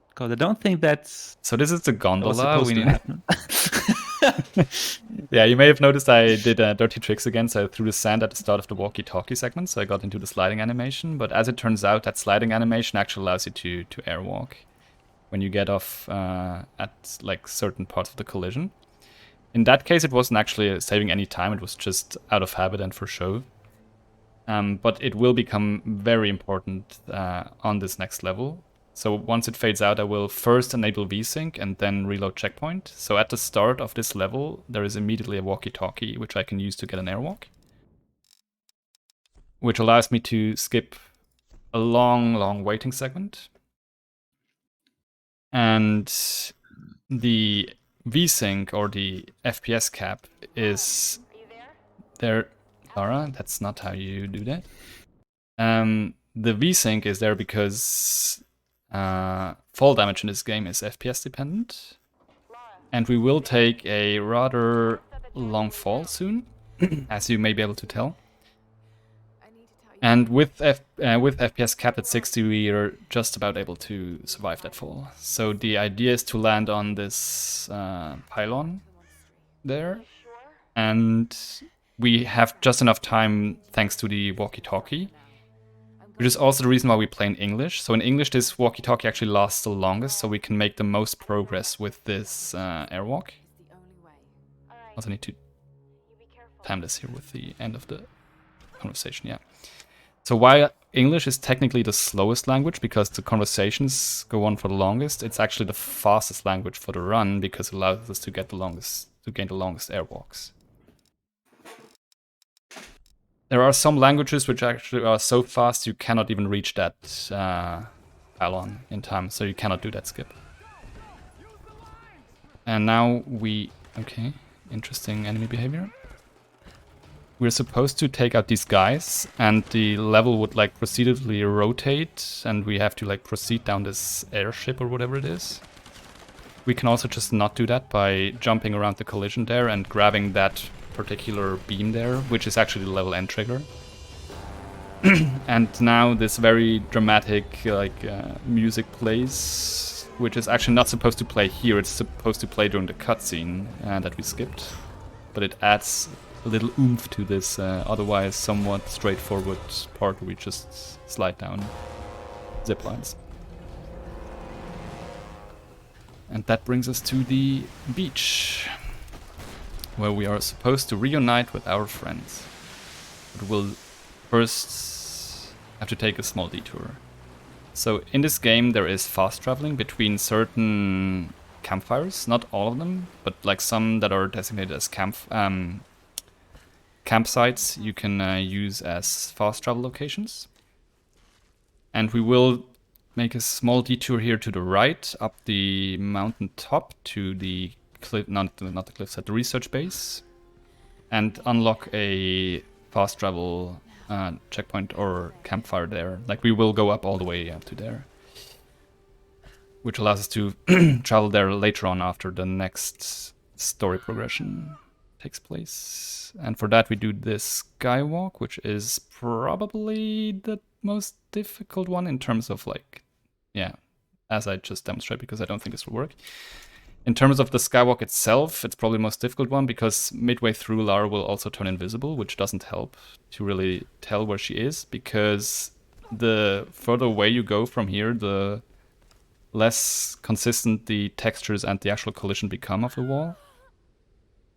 Because I don't think that's So this is the was gondola. supposed We to need... happen. Yeah, you may have noticed I did dirty tricks again, so I threw the sand at the start of the walkie-talkie segment, so I got into the sliding animation. But as it turns out, that sliding animation actually allows you to airwalk when you get off at like certain parts of the collision. In that case, it wasn't actually saving any time, it was just out of habit and for show. But it will become very important on this next level. So once it fades out, I will first enable VSync and then reload checkpoint. So at the start of this level, there is immediately a walkie-talkie, which I can use to get an airwalk, which allows me to skip a long waiting segment. And the VSync, or the FPS cap, is there. Lara, that's not how you do that. The VSync is there because fall damage in this game is FPS dependent. And we will take a rather long fall soon, as you may be able to tell. And with with FPS capped at 60, we are just about able to survive that fall. So the idea is to land on this pylon there, and we have just enough time thanks to the walkie-talkie, which is also the reason why we play in English. So in English, this walkie-talkie actually lasts the longest, so we can make the most progress with this airwalk. Also need to time this here with the end of the conversation, yeah. So while English is technically the slowest language because the conversations go on for the longest, it's actually the fastest language for the run because it allows us to gain the longest airwalks. There are some languages which actually are so fast you cannot even reach that pylon in time, so you cannot do that skip. And now okay, interesting enemy behavior. We're supposed to take out these guys, and the level would like procedurally rotate, and we have to like proceed down this airship or whatever it is. We can also just not do that by jumping around the collision there and grabbing that particular beam there, which is actually the level end trigger. And now this very dramatic music plays, which is actually not supposed to play here. It's supposed to play during the cutscene that we skipped, but it adds a little oomph to this otherwise somewhat straightforward part where we just slide down zip lines. And that brings us to the beach, where we are supposed to reunite with our friends. But we'll first have to take a small detour. So in this game there is fast traveling between certain campfires, not all of them, but like some that are designated as campsites you can use as fast travel locations. And we will make a small detour here to the right, up the mountain top to the cliff, not the cliffside, the research base, and unlock a fast travel checkpoint or campfire there. Like we will go up all the way up to there, which allows us to travel there later on after the next story progression takes place. And for that we do this skywalk, which is probably the most difficult one in terms of like, yeah, as I just demonstrated, because I don't think this will work. In terms of the skywalk itself, it's probably the most difficult one because midway through Lara will also turn invisible, which doesn't help to really tell where she is, because the further away you go from here, the less consistent the textures and the actual collision become of the wall.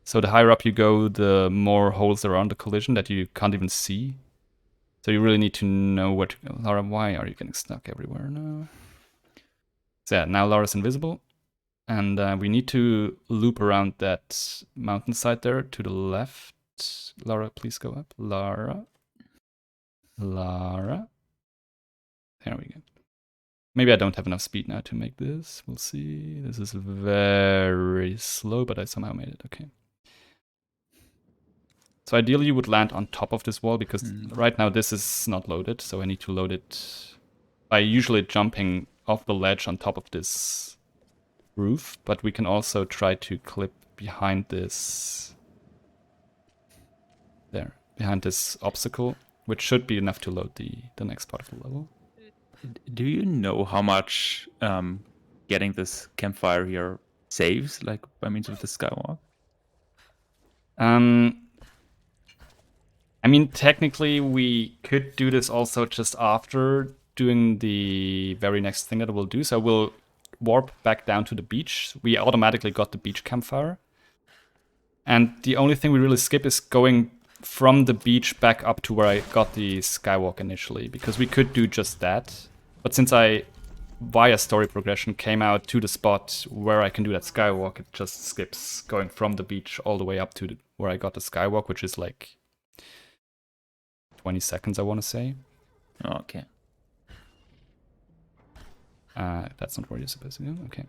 So the higher up you go, the more holes there are on the collision that you can't even see. So you really need to know where to go. Lara, why are you getting stuck everywhere now? So yeah, now Lara's invisible. And we need to loop around that mountainside there to the left. Lara, please go up. Lara. There we go. Maybe I don't have enough speed now to make this. We'll see. This is very slow, but I somehow made it. Okay. So ideally you would land on top of this wall because right now this is not loaded. So I need to load it by usually jumping off the ledge on top of this roof. But we can also try to clip behind this, behind this obstacle, which should be enough to load the next part of the level. Do you know how much getting this campfire here saves, like by means of the skywalk? I mean, technically, we could do this also just after doing the very next thing that we'll do. So we'll warp back down to the beach. We automatically got the beach campfire. And the only thing we really skip is going from the beach back up to where I got the skywalk initially, because we could do just that. But since I, via story progression, came out to the spot where I can do that skywalk, it just skips going from the beach all the way up to where I got the skywalk, which is like 20 seconds, I want to say. Okay. That's not where you're supposed to go. Okay.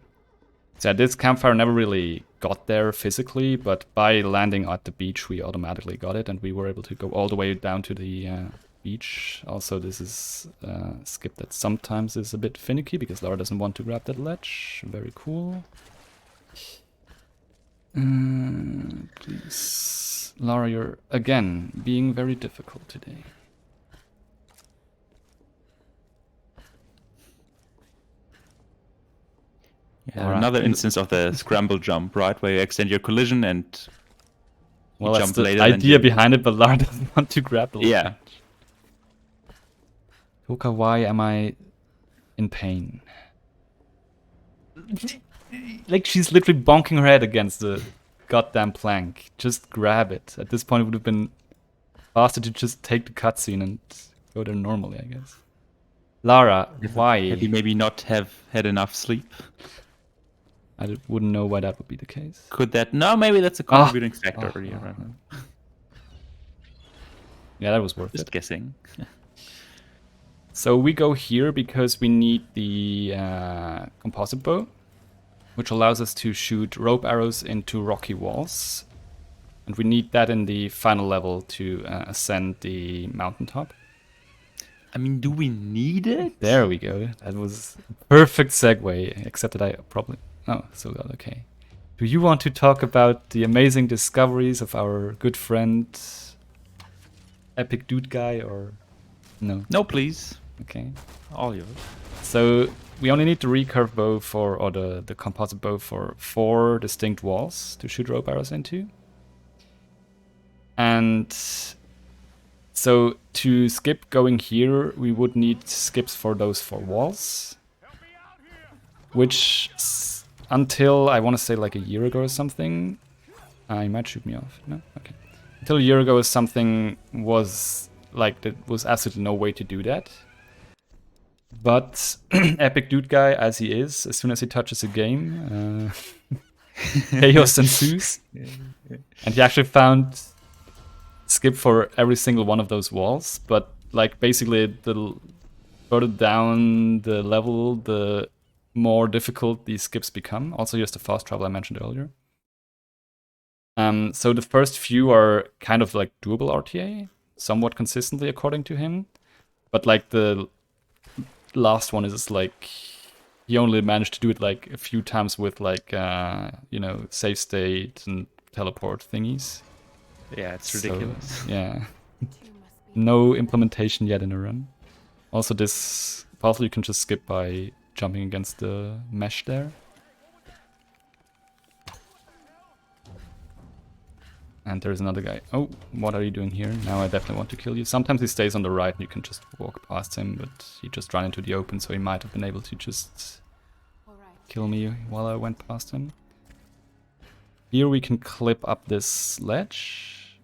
So this campfire never really got there physically, but by landing at the beach, we automatically got it, and we were able to go all the way down to the beach. Also, this is a skip that sometimes is a bit finicky because Lara doesn't want to grab that ledge. Very cool. Please. Lara, you're, again, being very difficult today. Yeah, Alright. another instance of the scramble jump, right? Where you extend your collision and Well, you that's jump the later than idea you... behind it, but Lara doesn't want to grapple. Yeah. Toka, why am I in pain? Like, she's literally bonking her head against the goddamn plank. Just grab it. At this point, it would have been faster to just take the cutscene and go there normally, I guess. Lara, why? Have you maybe not have had enough sleep? Wouldn't know why that would be the case. Could that... No, maybe that's a contributing factor. Yeah, right. Yeah, that was worth Just it. guessing. So we go here because we need the composite bow, which allows us to shoot rope arrows into rocky walls. And we need that in the final level to ascend the mountaintop. I mean, do we need it? There we go. That was a perfect segue, except that I probably... Oh, still got okay. Do you want to talk about the amazing discoveries of our good friend, Epic Dude Guy, or no? No, please. Okay. All yours. So we only need the recurve bow or the composite bow for 4 distinct walls to shoot rope arrows into. And so to skip going here, we would need skips for those 4 walls, which until I want to say like a year ago or something, you might shoot me off. No, okay. Until a year ago, something was like there was absolutely no way to do that. But Epic Dude Guy, as he is, as soon as he touches a game, chaos ensues. And he actually found skip for every single one of those walls. But like basically, the further down the level, the more difficult these skips become. Also, just the fast travel I mentioned earlier. So the first few are kind of like doable RTA, somewhat consistently according to him. But like the last one is like he only managed to do it like a few times with like save state and teleport thingies. Yeah, it's ridiculous. So, yeah. No implementation yet in a run. Also this puzzle you can just skip by jumping against the mesh there. And there's another guy. Oh, what are you doing here? Now I definitely want to kill you. Sometimes he stays on the right and you can just walk past him, but he just ran into the open, so he might have been able to just kill me while I went past him. Here we can clip up this ledge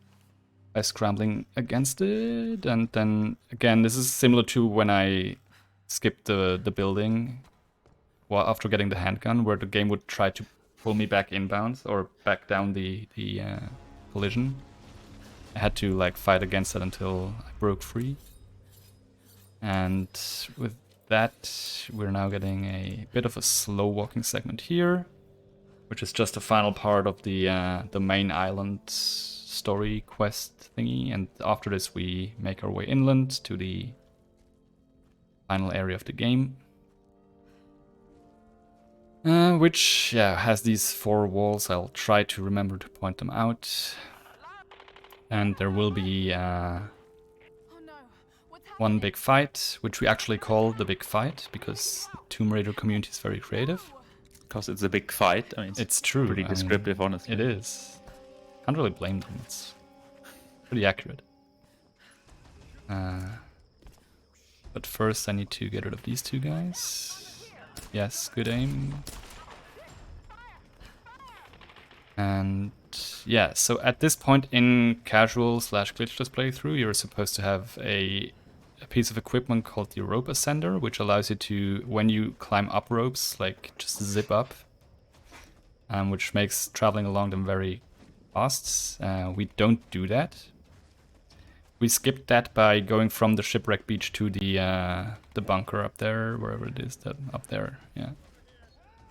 by scrambling against it. And then, again, this is similar to when I skipped the building after getting the handgun, where the game would try to pull me back inbounds or back down the collision. I had to like fight against it until I broke free. And with that, we're now getting a bit of a slow walking segment here, which is just the final part of the main island story quest thingy. And after this, we make our way inland to the final area of the game. Which, yeah, has these 4 walls. I'll try to remember to point them out. And there will be one big fight, which we actually call the big fight, because the Tomb Raider community is very creative. Because it's a big fight. I mean, it's true. Pretty descriptive, honestly. It is. Can't really blame them. It's pretty accurate. But first I need to get rid of these 2 guys. Yes, good aim. And yeah, so at this point in casual/glitchless playthrough, you're supposed to have a piece of equipment called the rope ascender, which allows you to, when you climb up ropes, like just zip up, which makes traveling along them very fast. We don't do that. We skipped that by going from the shipwreck beach to the bunker up there, wherever it is, that up there. Yeah.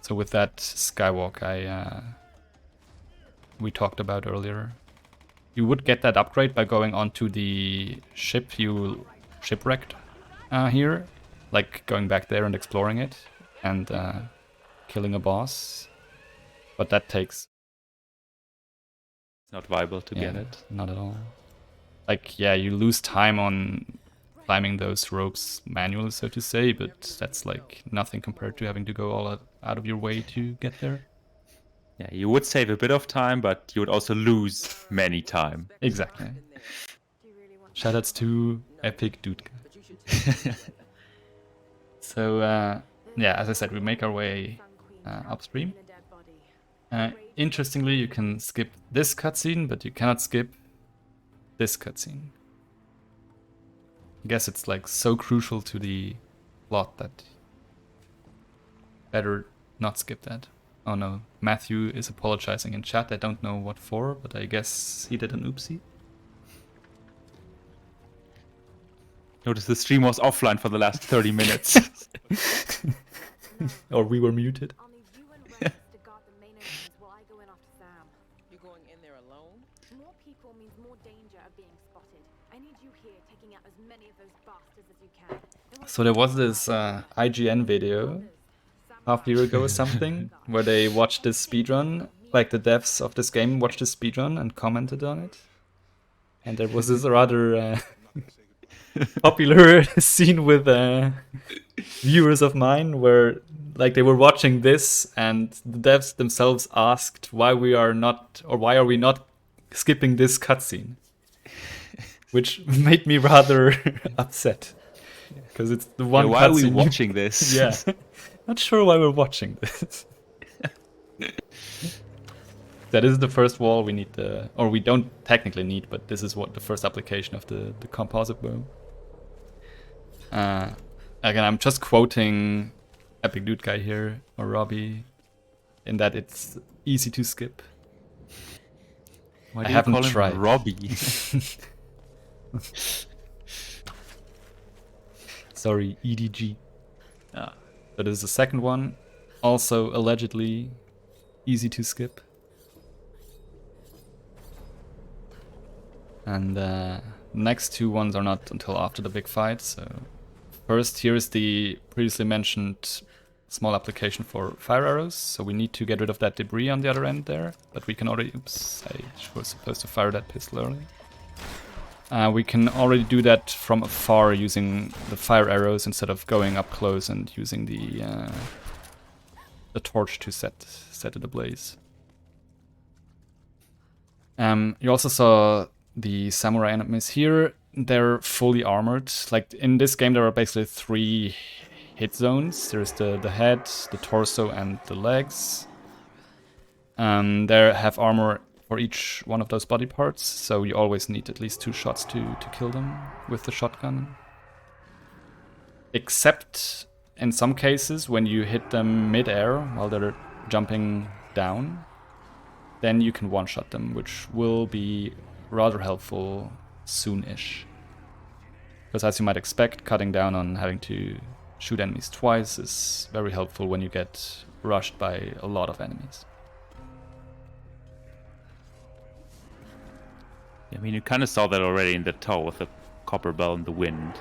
So with that skywalk, we talked about earlier, you would get that upgrade by going onto the ship you shipwrecked here, like going back there and exploring it and killing a boss. But that takes... It's not viable to get it. Not at all. Like, yeah, you lose time on climbing those ropes manually, so to say, but that's like nothing compared to having to go out of your way to get there. Yeah, you would save a bit of time, but you would also lose many time. Exactly. Shoutouts to Epic Dude. So, yeah, as I said, we make our way upstream. Interestingly, you can skip this cutscene, but you cannot skip this cutscene. I guess it's like so crucial to the plot that better not skip that. Oh no, Matthew is apologizing in chat. I don't know what for, but I guess he did an oopsie. Notice the stream was offline for the last 30 minutes. Or we were muted. I'll need you and Rex to guard the main entrance while I go in after Sam. You going in there alone? More people means more danger of being spotted. I need you here taking out as many of those bastards as you can. So there was this IGN video half a year ago or something where they watched this speedrun, like the devs of this game watched this speedrun and commented on it. And there was this rather popular scene with viewers of mine where like they were watching this and the devs themselves asked why are we not skipping this cutscene, which made me rather upset because it's the one. Why are we cutscene watching this? Yeah, not sure why we're watching this. That is the first wall we need, or we don't technically need, but this is what the first application of the composite bow. Again, I'm just quoting Epic Dude Guy here, or Robbie, in that it's easy to skip. Why I do you haven't call him tried. Robbie? Sorry, EDG. Ah. That is the second one, also allegedly easy to skip. And next two ones are not until after the big fight. So first, here is the previously mentioned small application for fire arrows. So we need to get rid of that debris on the other end there. But we can already... Oops, I was supposed to fire that pistol early. We can already do that from afar using the fire arrows instead of going up close and using the torch to set it ablaze. You also saw the samurai enemies here. They're fully armored. Like in this game, there are basically 3 hit zones. There's the head, the torso, and the legs. They have armor for each one of those body parts, so you always need at least 2 shots to kill them with the shotgun. Except in some cases, when you hit them mid-air while they're jumping down, then you can one-shot them, which will be rather helpful soon-ish. Because as you might expect, cutting down on having to shoot enemies twice is very helpful when you get rushed by a lot of enemies. I mean, you kind of saw that already in the tow with the copper bell in the wind.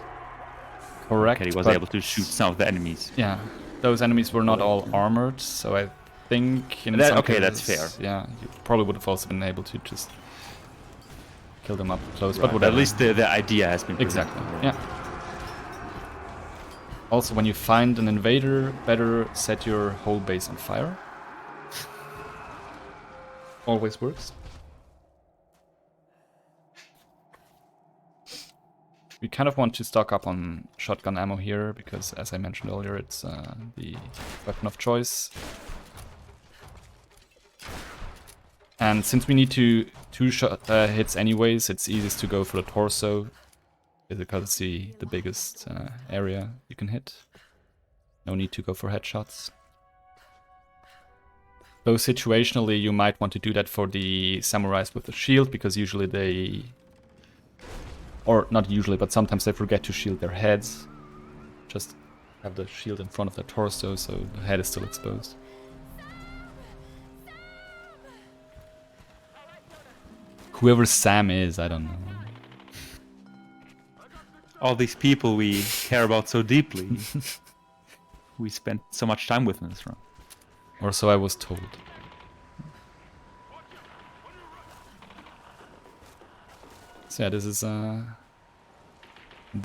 Correct. He was but able to shoot some of the enemies. yeah, those enemies were not all armored, so I think in some cases, that's fair. Yeah, you probably would have also been able to just kill them up close, Right, but but whatever. at least the idea has been Exactly, presented. yeah. Also, when you find an invader, better set your whole base on fire. Always works. We kind of want to stock up on shotgun ammo here, because as I mentioned earlier, it's the weapon of choice. And since we need two hits anyways, it's easiest to go for the torso, because it's the biggest area you can hit. No need to go for headshots. Though situationally you might want to do that for the samurais with the shield, because usually they... Or not usually, but sometimes they forget to shield their heads. Just have the shield in front of their torso, so the head is still exposed. Whoever Sam is, I don't know. All these people we care about so deeply. We spent so much time with in this run. Or so I was told. So yeah, this is the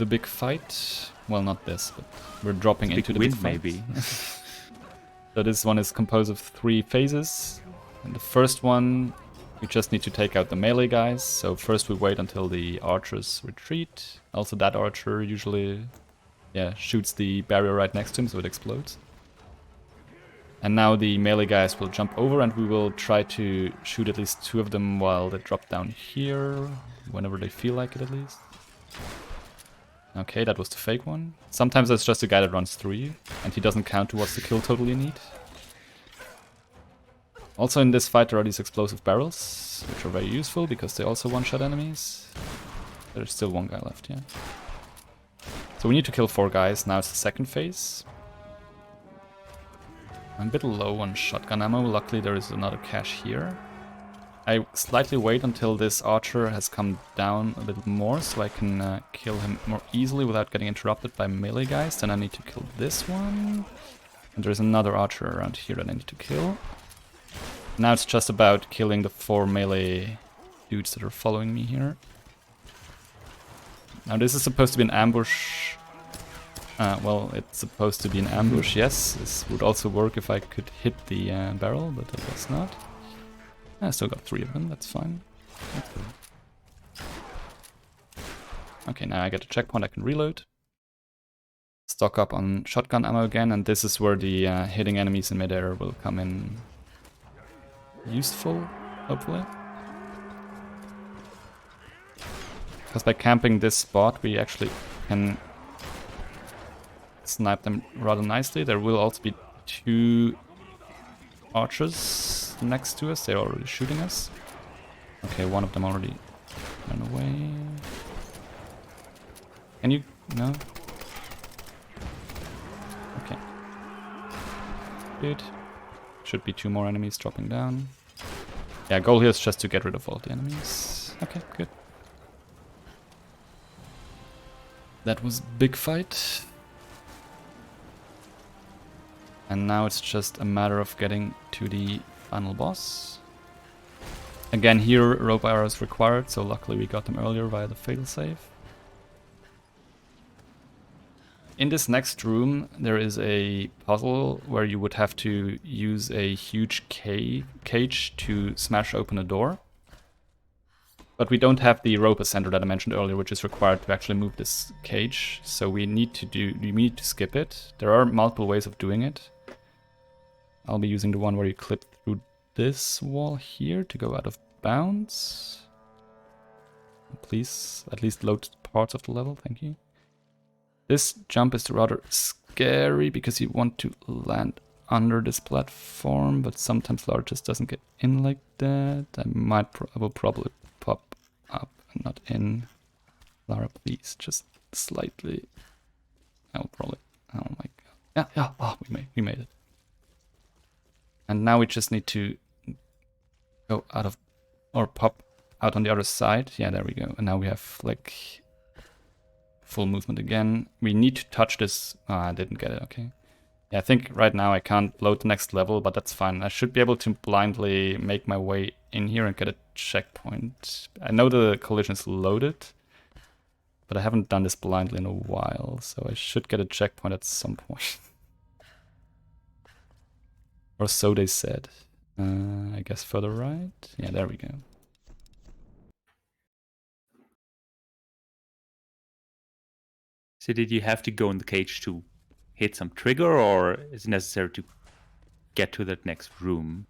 big fight. Well, not this, but we're dropping into Big the win, big fight. maybe. So this one is composed of 3 phases. And the first one, we just need to take out the melee guys. So first we wait until the archers retreat. Also that archer usually shoots the barrier right next to him, so it explodes. And now the melee guys will jump over and we will try to shoot at least 2 of them while they drop down here, whenever they feel like it at least. Okay, that was the fake one. Sometimes that's just a guy that runs through you, and he doesn't count towards the kill total you need. Also in this fight there are these explosive barrels, which are very useful because they also one-shot enemies. There's still 1 guy left, yeah. So we need to kill 4 guys, now it's the second phase. I'm a bit low on shotgun ammo, luckily there is another cache here. I slightly wait until this archer has come down a little more so I can kill him more easily without getting interrupted by melee guys. Then I need to kill this one. And there's another archer around here that I need to kill. Now it's just about killing the 4 melee dudes that are following me here. Now this is supposed to be an ambush. Well, it's supposed to be an ambush, yes. This would also work if I could hit the barrel, but I guess not. I still got 3 of them, that's fine. Okay, now I get a checkpoint, I can reload. Stock up on shotgun ammo again, and this is where the hitting enemies in midair will come in useful, hopefully. Because by camping this spot, we actually can snipe them rather nicely. There will also be 2 archers next to us. They're already shooting us. Okay, one of them already ran away. Can you? No? Okay. Good. Should be 2 more enemies dropping down. Yeah, goal here is just to get rid of all the enemies. Okay, good. That was big fight. And now it's just a matter of getting to the final boss. Again, here rope arrows required, so luckily we got them earlier via the failsafe. In this next room, there is a puzzle where you would have to use a huge cage to smash open a door. But we don't have the rope ascender that I mentioned earlier, which is required to actually move this cage. So we need to skip it. There are multiple ways of doing it. I'll be using the one where you clip through this wall here to go out of bounds. Please, at least load parts of the level, thank you. This jump is rather scary because you want to land under this platform, but sometimes Lara just doesn't get in like that. I will probably pop up and not in. Lara, please, just slightly. I will probably. Oh my god! Yeah. Oh, we made it. And now we just need to go out of, or pop out on the other side. Yeah, there we go. And now we have like full movement again. We need to touch this. I didn't get it. Okay. Yeah, I think right now I can't load the next level, but that's fine. I should be able to blindly make my way in here and get a checkpoint. I know the collision is loaded, but I haven't done this blindly in a while, so I should get a checkpoint at some point. Or so they said. I guess further right? Yeah, there we go. So did you have to go in the cage to hit some trigger, or is it necessary to get to that next room?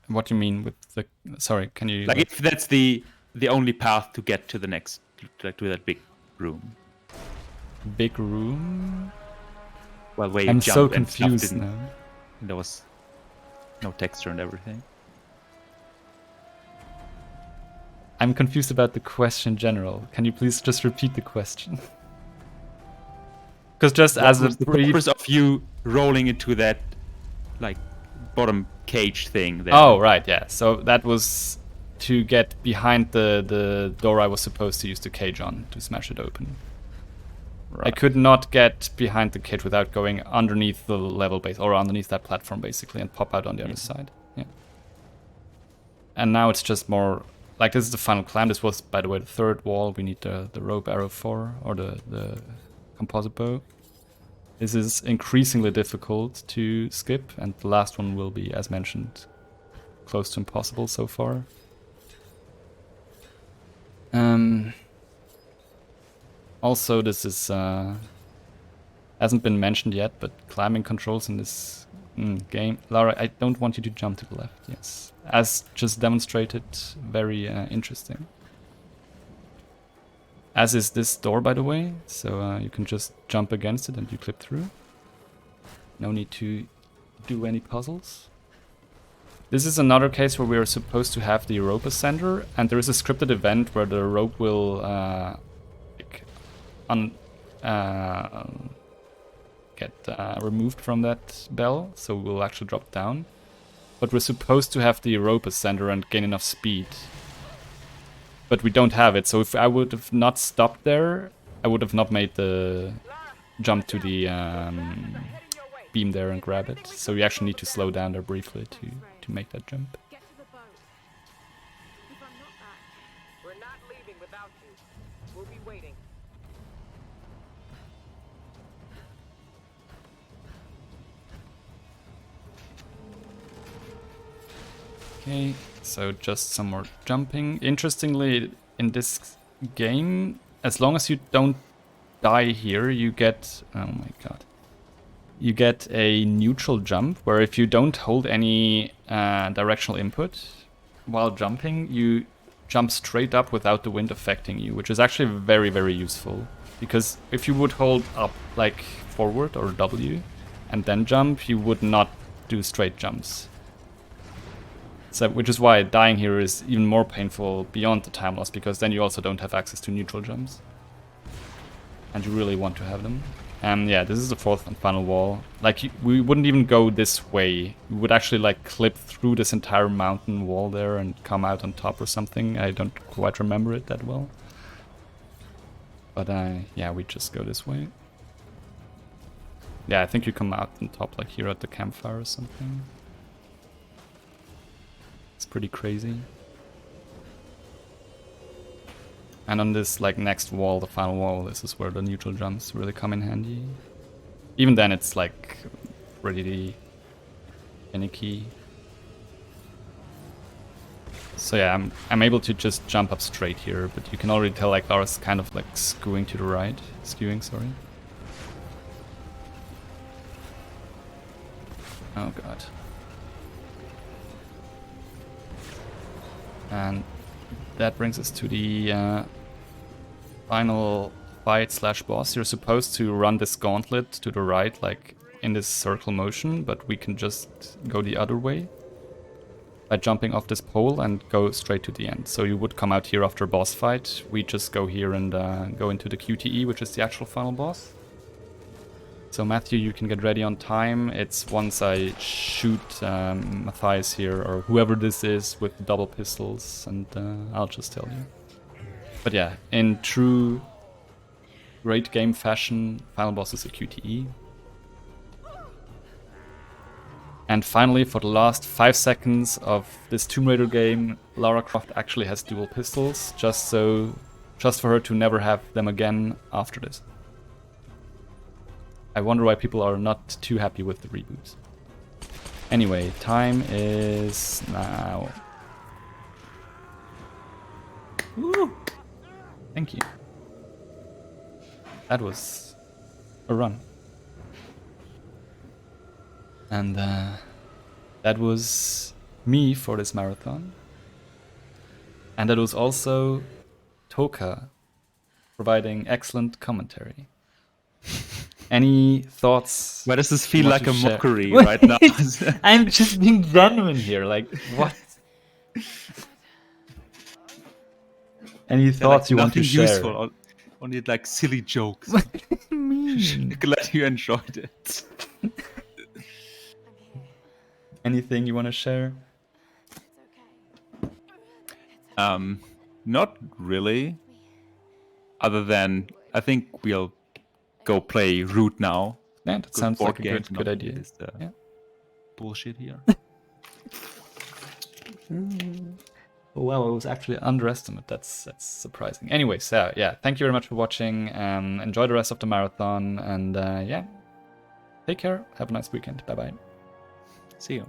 What do you mean with the... Sorry, can you... Like if that's the only path to get to the next, like to that big room. Big room? Well, where you I'm jump so and confused stuff didn't- now. There was no texture and everything. I'm confused about the question in general. Can you please just repeat the question? Because just as a the brief... purpose of you rolling into that, like, bottom cage thing there. Oh, right, yeah. So that was to get behind the door I was supposed to use the cage on to smash it open. Right. I could not get behind the cage without going underneath the level base, or underneath that platform basically, and pop out on the other side. Yeah. And now it's just more... Like, this is the final climb. This was, by the way, the third wall we need the rope arrow for, or the composite bow. This is increasingly difficult to skip, and the last one will be, as mentioned, close to impossible so far. Also, this is hasn't been mentioned yet, but climbing controls in this game. Lara, I don't want you to jump to the left. Yes, as just demonstrated, very interesting. As is this door, by the way, so you can just jump against it and you clip through. No need to do any puzzles. This is another case where we are supposed to have the rope ascender, and there is a scripted event where the rope will get removed from that bell, so we'll actually drop down. But we're supposed to have the rope ascender and gain enough speed. But we don't have it, so if I would have not stopped there, I would have not made the jump to the beam there and grab it. So we actually need to slow down there briefly to make that jump. Get to the boat. If I'm not back, We're not leaving without you. We'll be waiting. Okay, so just some more jumping. Interestingly, in this game, as long as you don't die here, you get... Oh my god. You get a neutral jump, where if you don't hold any directional input while jumping, you jump straight up without the wind affecting you, which is actually very, very useful. Because if you would hold up, like forward or W, and then jump, you would not do straight jumps. So, which is why dying here is even more painful beyond the time loss, because then you also don't have access to neutral jumps. And you really want to have them. And yeah, this is the fourth and final wall. Like, we wouldn't even go this way. We would actually like clip through this entire mountain wall there and come out on top or something. I don't quite remember it that well. But yeah, we just go this way. Yeah, I think you come out on top like here at the campfire or something. It's pretty crazy. And on this like next wall, the final wall, this is where the neutral jumps really come in handy. Even then it's like pretty finicky. So yeah, I'm able to just jump up straight here, but you can already tell like Lara's kind of like skewing to the right. Skewing, sorry. Oh god. And that brings us to the final fight slash boss. You're supposed to run this gauntlet to the right, like in this circle motion, but we can just go the other way by jumping off this pole and go straight to the end. So you would come out here after a boss fight. We just go here and go into the QTE, which is the actual final boss. So Matthew, you can get ready on time. It's once I shoot Matthias here, or whoever this is, with the double pistols, and I'll just tell you. But yeah, in true great game fashion, final boss is a QTE. And finally, for the last 5 seconds of this Tomb Raider game, Lara Croft actually has dual pistols, just for her to never have them again after this. I wonder why people are not too happy with the reboot. Anyway, time is now. Woo! Thank you. That was a run. And that was me for this marathon. And that was also Toka providing excellent commentary. Any thoughts? Why does this feel you like want a to share? mockery right now? I'm just being genuine here. Like, what? Any thoughts you want to share? Useful, only like silly jokes. What do you mean? Glad you enjoyed it. Anything you want to share? Not really. Other than I think we'll go play Root now. Yeah, that sounds like a good idea. This, Yeah. Bullshit here. Oh, wow, it was actually underestimate. That's surprising. Anyways, yeah, thank you very much for watching. Enjoy the rest of the marathon, and yeah, Take care. Have a nice weekend. Bye bye. See you.